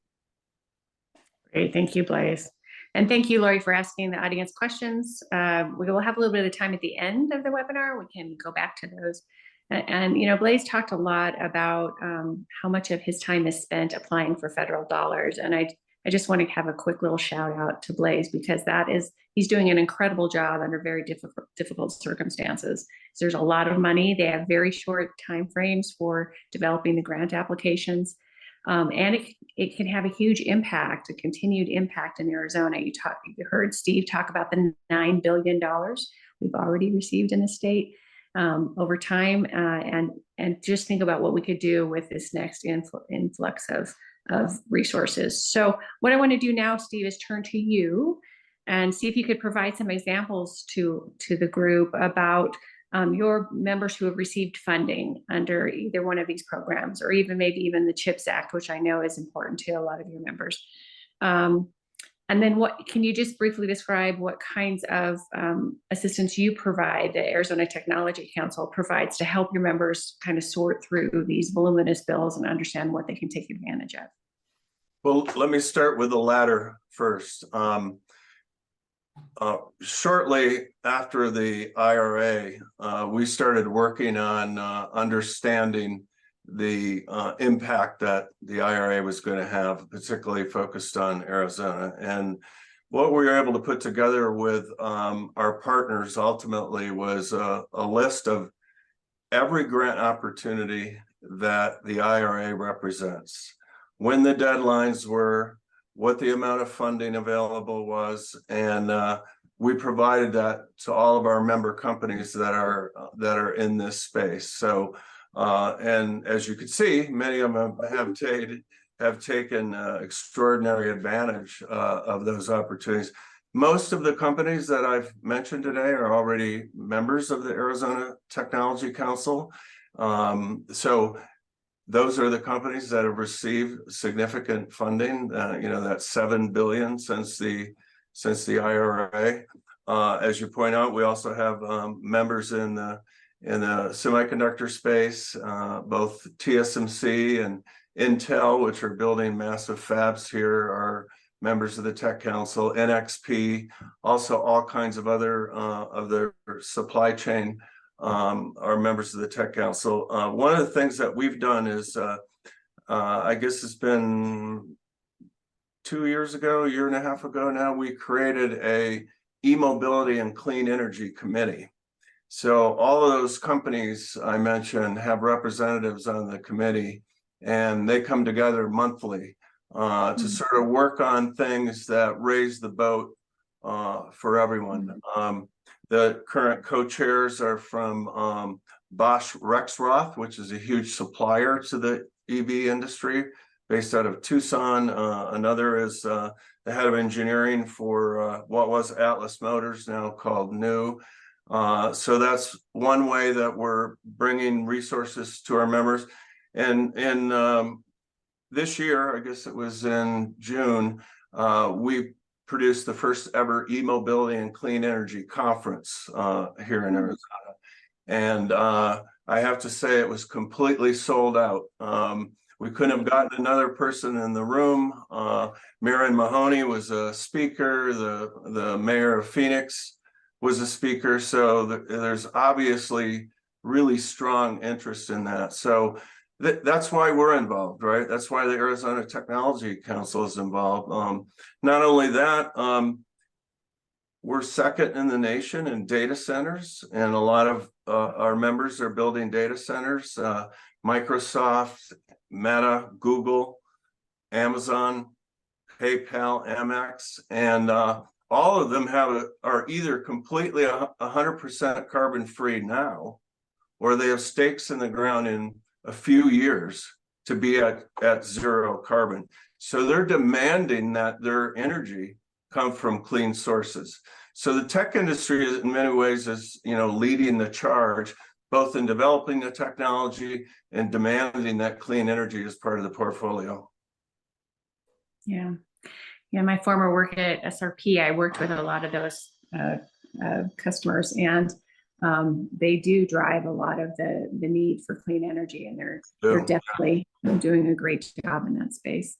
Great, thank you, Blaze. And thank you, Lori, for asking the audience questions. We will have a little bit of time at the end of the webinar. We can go back to those. And you know, Blaze talked a lot about how much of his time is spent applying for federal dollars. And I just want to have a quick little shout out to Blaze, because he's doing an incredible job under very difficult circumstances. So there's a lot of money. They have very short timeframes for developing the grant applications. And it can have a huge impact, a continued impact in Arizona. You heard Steve talk about the $9 billion we've already received in the state over time, and just think about what we could do with this next influx of resources. So what I want to do now, Steve, is turn to you and see if you could provide some examples to the group about your members who have received funding under either one of these programs, or maybe even the CHIPS Act, which I know is important to a lot of your members. And then can you just briefly describe what kinds of assistance you provide, the Arizona Technology Council provides, to help your members kind of sort through these voluminous bills and understand what they can take advantage of? Well, let me start with the latter first. Shortly after the IRA, we started working on understanding the impact that the IRA was going to have, particularly focused on Arizona. And what we were able to put together with our partners ultimately was a list of every grant opportunity that the IRA represents. when the deadlines were, what the amount of funding available was, and we provided that to all of our member companies that are in this space. So, and as you can see, many of them have taken extraordinary advantage of those opportunities. Most of the companies that I've mentioned today are already members of the Arizona Technology Council. So those are the companies that have received significant funding, that $7 billion since the IRA. As you point out, we also have members in the semiconductor space, both TSMC and Intel, which are building massive fabs here, are members of the Tech Council. NXP, also all kinds of other of their supply chain are members of the Tech Council. One of the things that we've done is, I guess it's been 2 years ago, a year and a half ago now, we created a e-mobility and clean energy committee. So all of those companies I mentioned have representatives on the committee, and they come together monthly to sort of work on things that raise the boat for everyone. The current co-chairs are from Bosch Rexroth, which is a huge supplier to the EV industry, based out of Tucson. Another is the head of engineering for what was Atlas Motors, now called New. So that's one way that we're bringing resources to our members. And this year, I guess it was in June, we produced the first ever e-mobility and clean energy conference here in Arizona. And I have to say it was completely sold out. We couldn't have gotten another person in the room. Marin Mahoney was a speaker. The mayor of Phoenix was a speaker. So there's obviously really strong interest in that. So that's why we're involved, right? That's why the Arizona Technology Council is involved. Not only that, we're second in the nation in data centers, and a lot of our members are building data centers. Microsoft, Meta, Google, Amazon, PayPal, Amex, and all of them are either completely 100% carbon free now, or they have stakes in the ground in a few years to be at zero carbon. So they're demanding that their energy come from clean sources. So the tech industry is, in many ways, is leading the charge, both in developing the technology and demanding that clean energy as part of the portfolio. Yeah. My former work at SRP, I worked with a lot of those customers, and they do drive a lot of the need for clean energy, and they're definitely doing a great job in that space.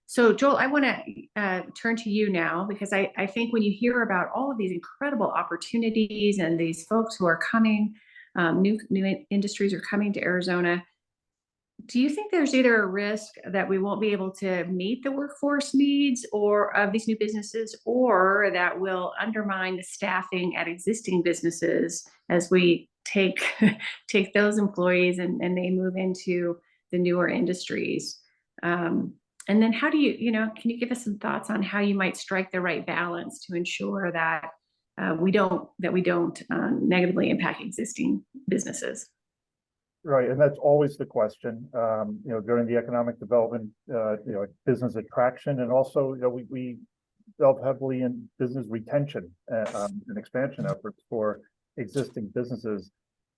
So Joel, I want to turn to you now, because I think when you hear about all of these incredible opportunities and these folks who are coming, new industries are coming to Arizona, do you think there's either a risk that we won't be able to meet the workforce needs or of these new businesses, or that will undermine the staffing at existing businesses as we take those employees and they move into the newer industries? And then how do can you give us some thoughts on how you might strike the right balance to ensure that we don't negatively impact existing businesses? Right, and that's always the question. During the economic development, business attraction, and also, we delve heavily in business retention and expansion efforts for existing businesses.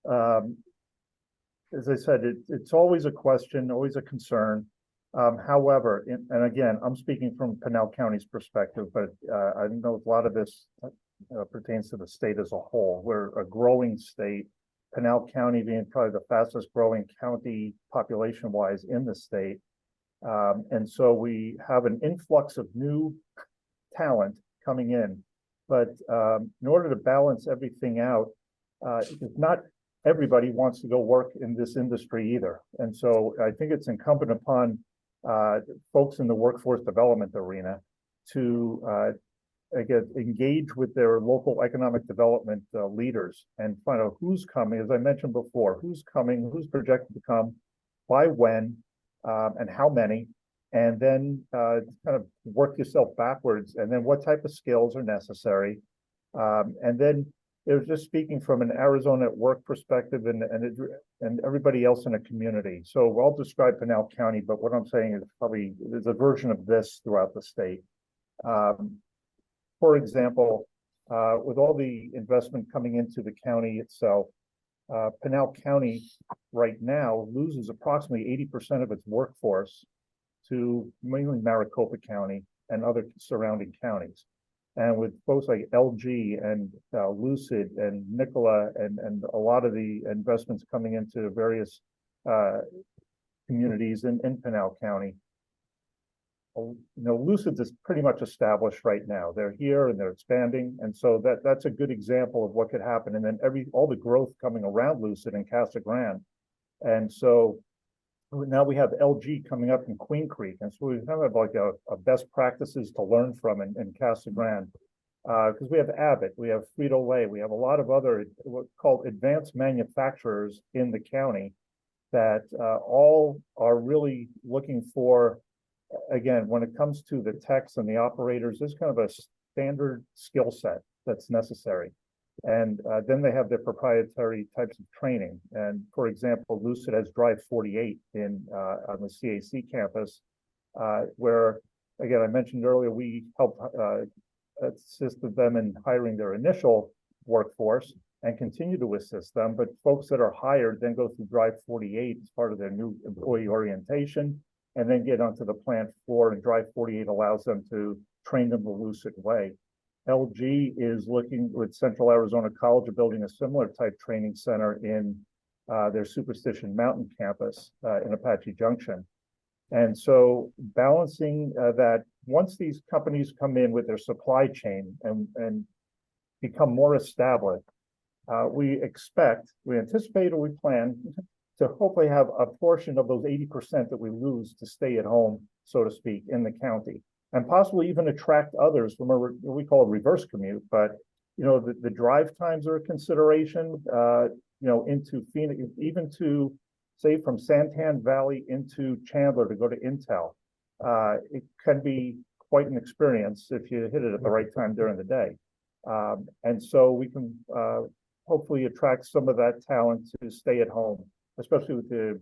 As I said, it's always a question, always a concern. However, and again, I'm speaking from Pinal County's perspective, but I know a lot of this pertains to the state as a whole. We're a growing state. Pinal County being probably the fastest growing county population-wise in the state. And so we have an influx of new talent coming in. But in order to balance everything out, not everybody wants to go work in this industry either. And so I think it's incumbent upon folks in the workforce development arena to again, engage with their local economic development leaders and find out who's coming, as I mentioned before, who's coming, who's projected to come, by when, and how many, and then kind of work yourself backwards, and then what type of skills are necessary. And then it was just speaking from an Arizona at work perspective and everybody else in a community. So I'll describe Pinal County, but what I'm saying is probably there's a version of this throughout the state. For example, with all the investment coming into the county itself, Pinal County right now loses approximately 80% of its workforce to mainly Maricopa County and other surrounding counties. And with folks like LG and Lucid and Nikola and a lot of the investments coming into various communities in Pinal County, Lucid is pretty much established right now. They're here and they're expanding, and so that's a good example of what could happen. And then all the growth coming around Lucid and Casa Grande, and so now we have LG coming up in Queen Creek, and so we kind of like a best practices to learn from in Casa Grande, because we have Abbott, we have Frito-Lay, we have a lot of other what's called advanced manufacturers in the county that all are really looking for. Again, when it comes to the techs and the operators, there's kind of a standard skill set that's necessary. And then they have their proprietary types of training. And for example, Lucid has Drive 48 on the CICE campus, where, again, I mentioned earlier, we help assist them in hiring their initial workforce and continue to assist them. But folks that are hired then go through Drive 48 as part of their new employee orientation, and then get onto the plant floor, and Drive 48 allows them to train them the Lucid way. LG is looking with Central Arizona College of building a similar type training center in their Superstition Mountain campus in Apache Junction. And so balancing that, once these companies come in with their supply chain and become more established, we anticipate, or we plan to hopefully have a portion of those 80% that we lose to stay at home, so to speak, in the county, and possibly even attract others from what we call a reverse commute. But the drive times are a consideration. Into Phoenix, even to say from Santan Valley into Chandler to go to Intel, it can be quite an experience if you hit it at the right time during the day. And so we can hopefully attract some of that talent to stay at home, especially with the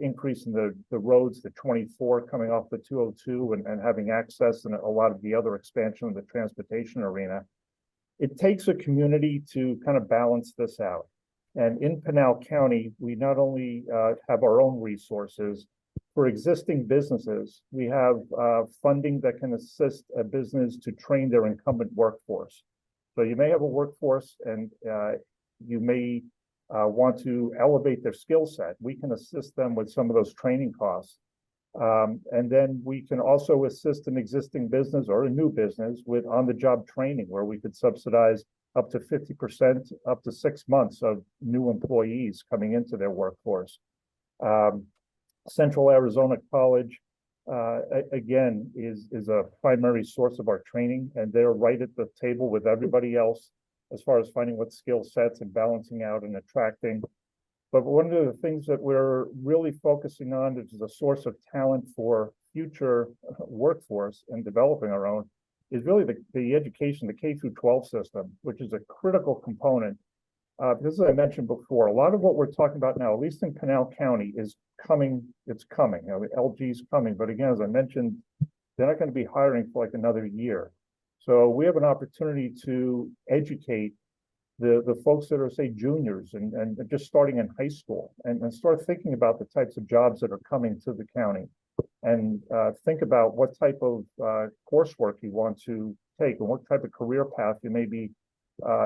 increase in the roads, the 24 coming off the 202 and having access, and a lot of the other expansion of the transportation arena. It takes a community to kind of balance this out. And in Pinal County, we not only have our own resources. For existing businesses, we have funding that can assist a business to train their incumbent workforce. So you may have a workforce and you may want to elevate their skill set. We can assist them with some of those training costs. And then we can also assist an existing business or a new business with on-the-job training, where we could subsidize up to 50%, up to 6 months of new employees coming into their workforce. Central Arizona College, again, is a primary source of our training, and they're right at the table with everybody else as far as finding what skill sets and balancing out and attracting. But one of the things that we're really focusing on, which is a source of talent for future workforce and developing our own, is really the education, the K through 12 system, which is a critical component. Because as I mentioned before, a lot of what we're talking about now, at least in Pinal County, is coming. It's coming. LG's coming, but again, as I mentioned, they're not going to be hiring for like another year. So we have an opportunity to educate the folks that are, say, juniors and just starting in high school, and start thinking about the types of jobs that are coming to the county, and think about what type of coursework you want to take and what type of career path you may be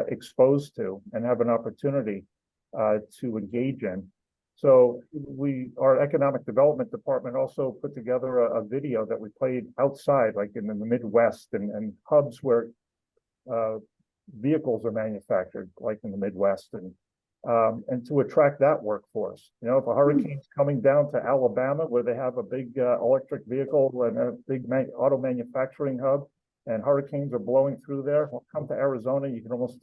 exposed to and have an opportunity to engage in. So our economic development department also put together a video that we played outside, like in the Midwest, and hubs where vehicles are manufactured, like in the Midwest, and to attract that workforce. If a hurricane's coming down to Alabama, where they have a big electric vehicle and a big auto manufacturing hub, and hurricanes are blowing through there, well, come to Arizona. You can almost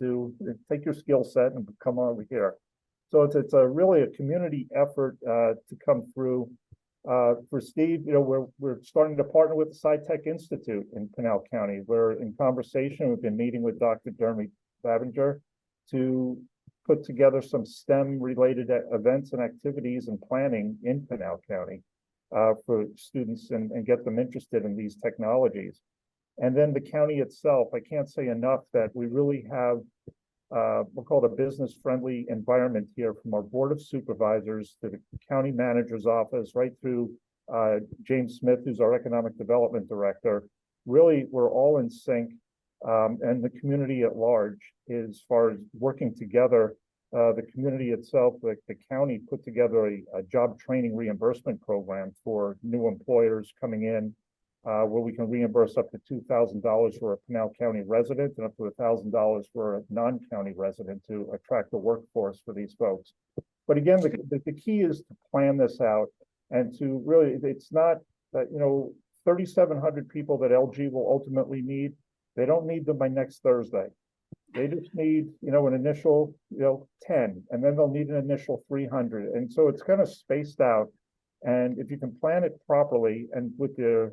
take your skill set and come over here. So it's really a community effort to come through. For Steve, we're starting to partner with the SciTech Institute in Pinal County. We're in conversation. We've been meeting with Dr. Dermot Babinger to put together some STEM-related events and activities and planning in Pinal County for students and get them interested in these technologies. And then the county itself, I can't say enough that we really have we'll call it a business-friendly environment here, from our Board of Supervisors to the county manager's office, right through James Smith, who's our Economic Development Director. Really, we're all in sync, and the community at large, as far as working together. The community itself, the county put together a job training reimbursement program for new employers coming in, where we can reimburse up to $2,000 for a Pinal County resident and up to $1,000 for a non-county resident to attract the workforce for these folks. But again, the key is to plan this out and to really, it's not that, 3,700 people that LG will ultimately need. They don't need them by next Thursday. They just need, an initial, 10, and then they'll need an initial 300. And so it's kind of spaced out. And if you can plan it properly, and with the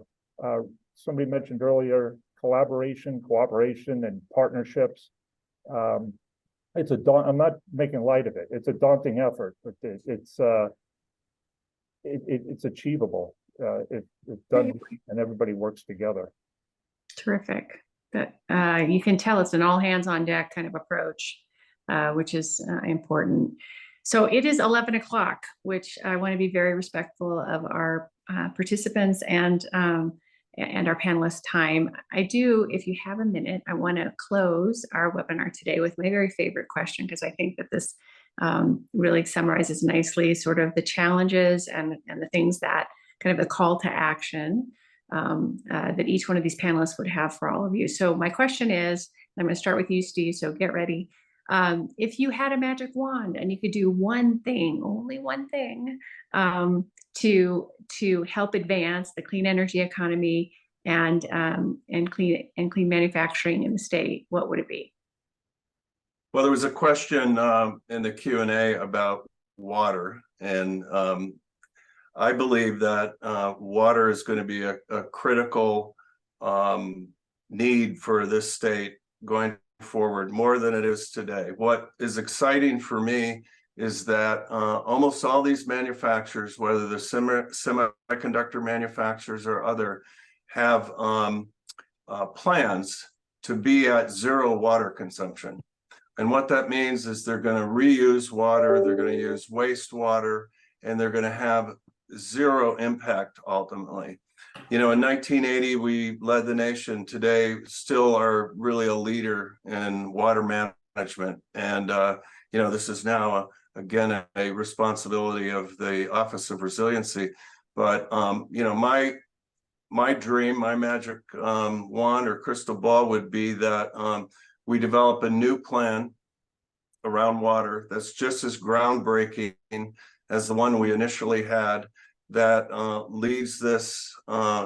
somebody mentioned earlier, collaboration, cooperation, and partnerships. It's I'm not making light of it. It's a daunting effort, but it's achievable if done and everybody works together. Terrific. That you can tell it's an all hands on deck kind of approach, which is important. So it is 11 o'clock, which I want to be very respectful of our participants and our panelists' time. I do, if you have a minute, I want to close our webinar today with my very favorite question, because I think that this really summarizes nicely sort of the challenges and the things that kind of the call to action that each one of these panelists would have for all of you. So my question is, I'm going to start with you, Steve, so get ready. If you had a magic wand and you could do one thing, only one thing, to help advance the clean energy economy and clean manufacturing in the state, what would it be? Well, there was a question in the Q&A about water, and I believe that water is going to be a critical need for this state going forward, more than it is today. What is exciting for me is that almost all these manufacturers, whether they're semiconductor manufacturers or other, have plans to be at zero water consumption. And what that means is they're going to reuse water, they're going to use wastewater, and they're going to have zero impact ultimately. In 1980, we led the nation. Today, still are really a leader in water management. And, this is now, again, a responsibility of the Office of Resiliency. But, my dream, my magic wand or crystal ball would be that we develop a new plan around water that's just as groundbreaking as the one we initially had, that leads this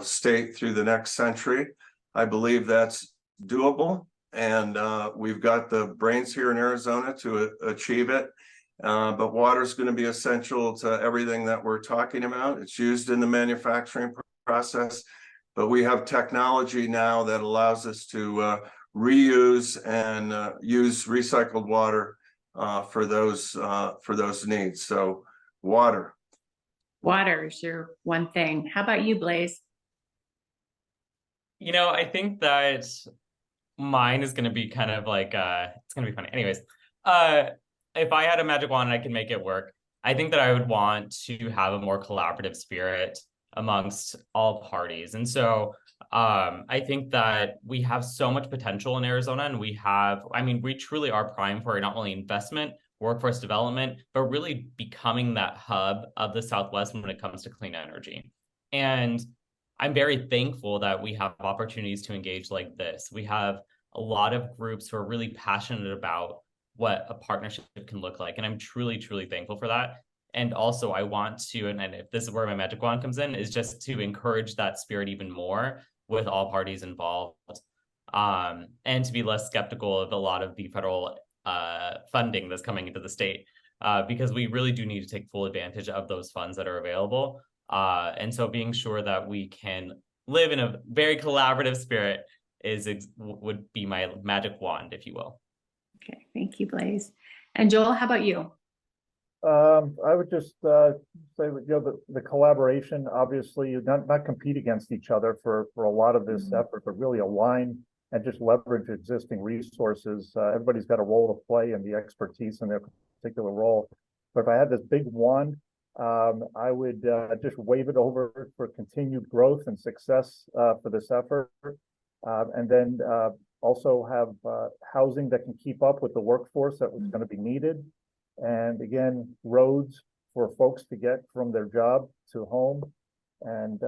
state through the next century. I believe that's doable, and we've got the brains here in Arizona to achieve it. But water is going to be essential to everything that we're talking about. It's used in the manufacturing process, but we have technology now that allows us to reuse and use recycled water for those needs. So water. Water is your one thing. How about you, Blaze? I think that mine is going to be kind of like, it's going to be funny. Anyways, if I had a magic wand and I could make it work, I think that I would want to have a more collaborative spirit amongst all parties. And so I think that we have so much potential in Arizona, and we truly are primed for not only investment, workforce development, but really becoming that hub of the Southwest when it comes to clean energy. And I'm very thankful that we have opportunities to engage like this. We have a lot of groups who are really passionate about what a partnership can look like. And I'm truly, truly thankful for that. And also I want to, and if this is where my magic wand comes in, is just to encourage that spirit even more with all parties involved, and to be less skeptical of a lot of the federal funding that's coming into the state, because we really do need to take full advantage of those funds that are available. And so being sure that we can live in a very collaborative spirit would be my magic wand, if you will. Okay, thank you, Blaze. And Joel, how about you? I would just say, the collaboration, obviously, not compete against each other for a lot of this effort, but really align and just leverage existing resources. Everybody's got a role to play and the expertise in their particular role. But if I had this big wand, I would just wave it over for continued growth and success for this effort. And then also have housing that can keep up with the workforce that was going to be needed. And again, roads for folks to get from their job to home, and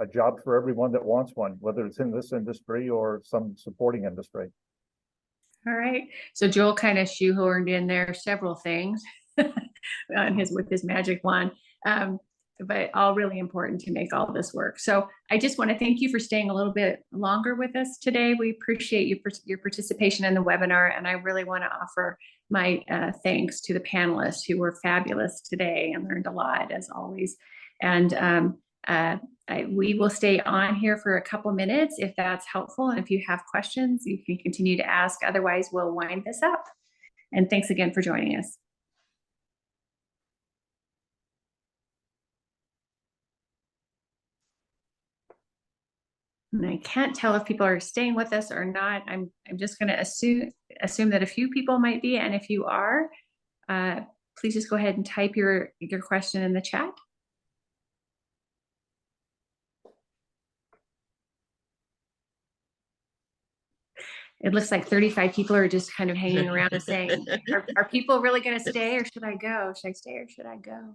a job for everyone that wants one, whether it's in this industry or some supporting industry. All right. So Joel kind of shoehorned in there several things with his magic wand, but all really important to make all this work. So I just want to thank you for staying a little bit longer with us today. We appreciate your participation in the webinar, and I really want to offer my thanks to the panelists who were fabulous today and learned a lot, as always. And we will stay on here for a couple minutes if that's helpful. And if you have questions, you can continue to ask. Otherwise, we'll wind this up. And thanks again for joining us. And I can't tell if people are staying with us or not. I'm just going to assume that a few people might be. And if you are, please just go ahead and type your question in the chat. It looks like 35 people are just kind of hanging around and saying, are people really going to stay, or should I go? Should I stay or should I go?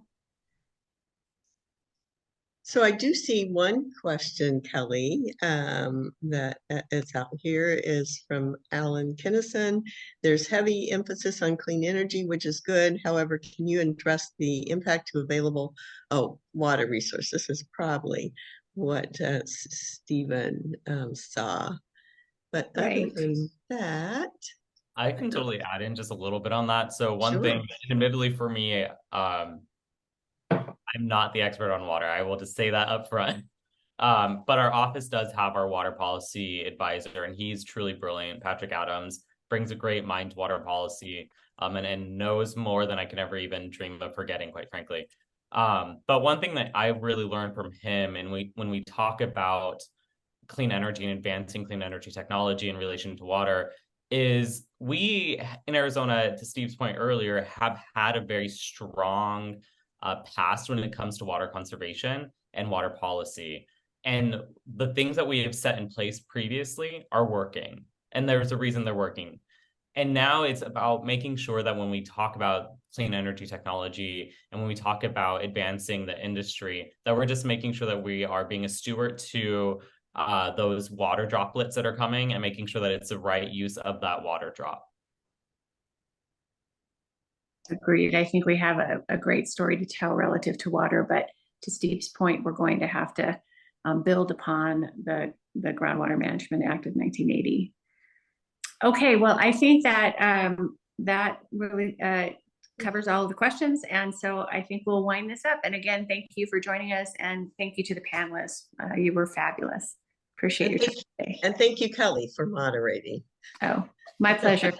So I do see one question, Kelly, that is out here is from Alan Kinnison. There's heavy emphasis on clean energy, which is good. However, can you address the impact to available water resources? This is probably what Stephen saw. But other than that, I can totally add in just a little bit on that. So one thing, admittedly for me, I'm not the expert on water. I will just say that up front. But our office does have our water policy advisor, and he's truly brilliant. Patrick Adams brings a great mind to water policy, and knows more than I can ever even dream of forgetting, quite frankly. But one thing that I really learned from him, and when we talk about clean energy and advancing clean energy technology in relation to water, is we in Arizona, to Steve's point earlier, have had a very strong past when it comes to water conservation and water policy. And the things that we have set in place previously are working. And there's a reason they're working. And now it's about making sure that when we talk about clean energy technology and when we talk about advancing the industry, that we're just making sure that we are being a steward to those water droplets that are coming and making sure that it's the right use of that water drop. Agreed. I think we have a great story to tell relative to water, but to Steve's point, we're going to have to build upon the Groundwater Management Act of 1980. Okay, well, I think that that really covers all of the questions. And so I think we'll wind this up. And again, thank you for joining us, and thank you to the panelists. You were fabulous. Appreciate your time today. And thank you, Kelly, for moderating. Oh, my pleasure.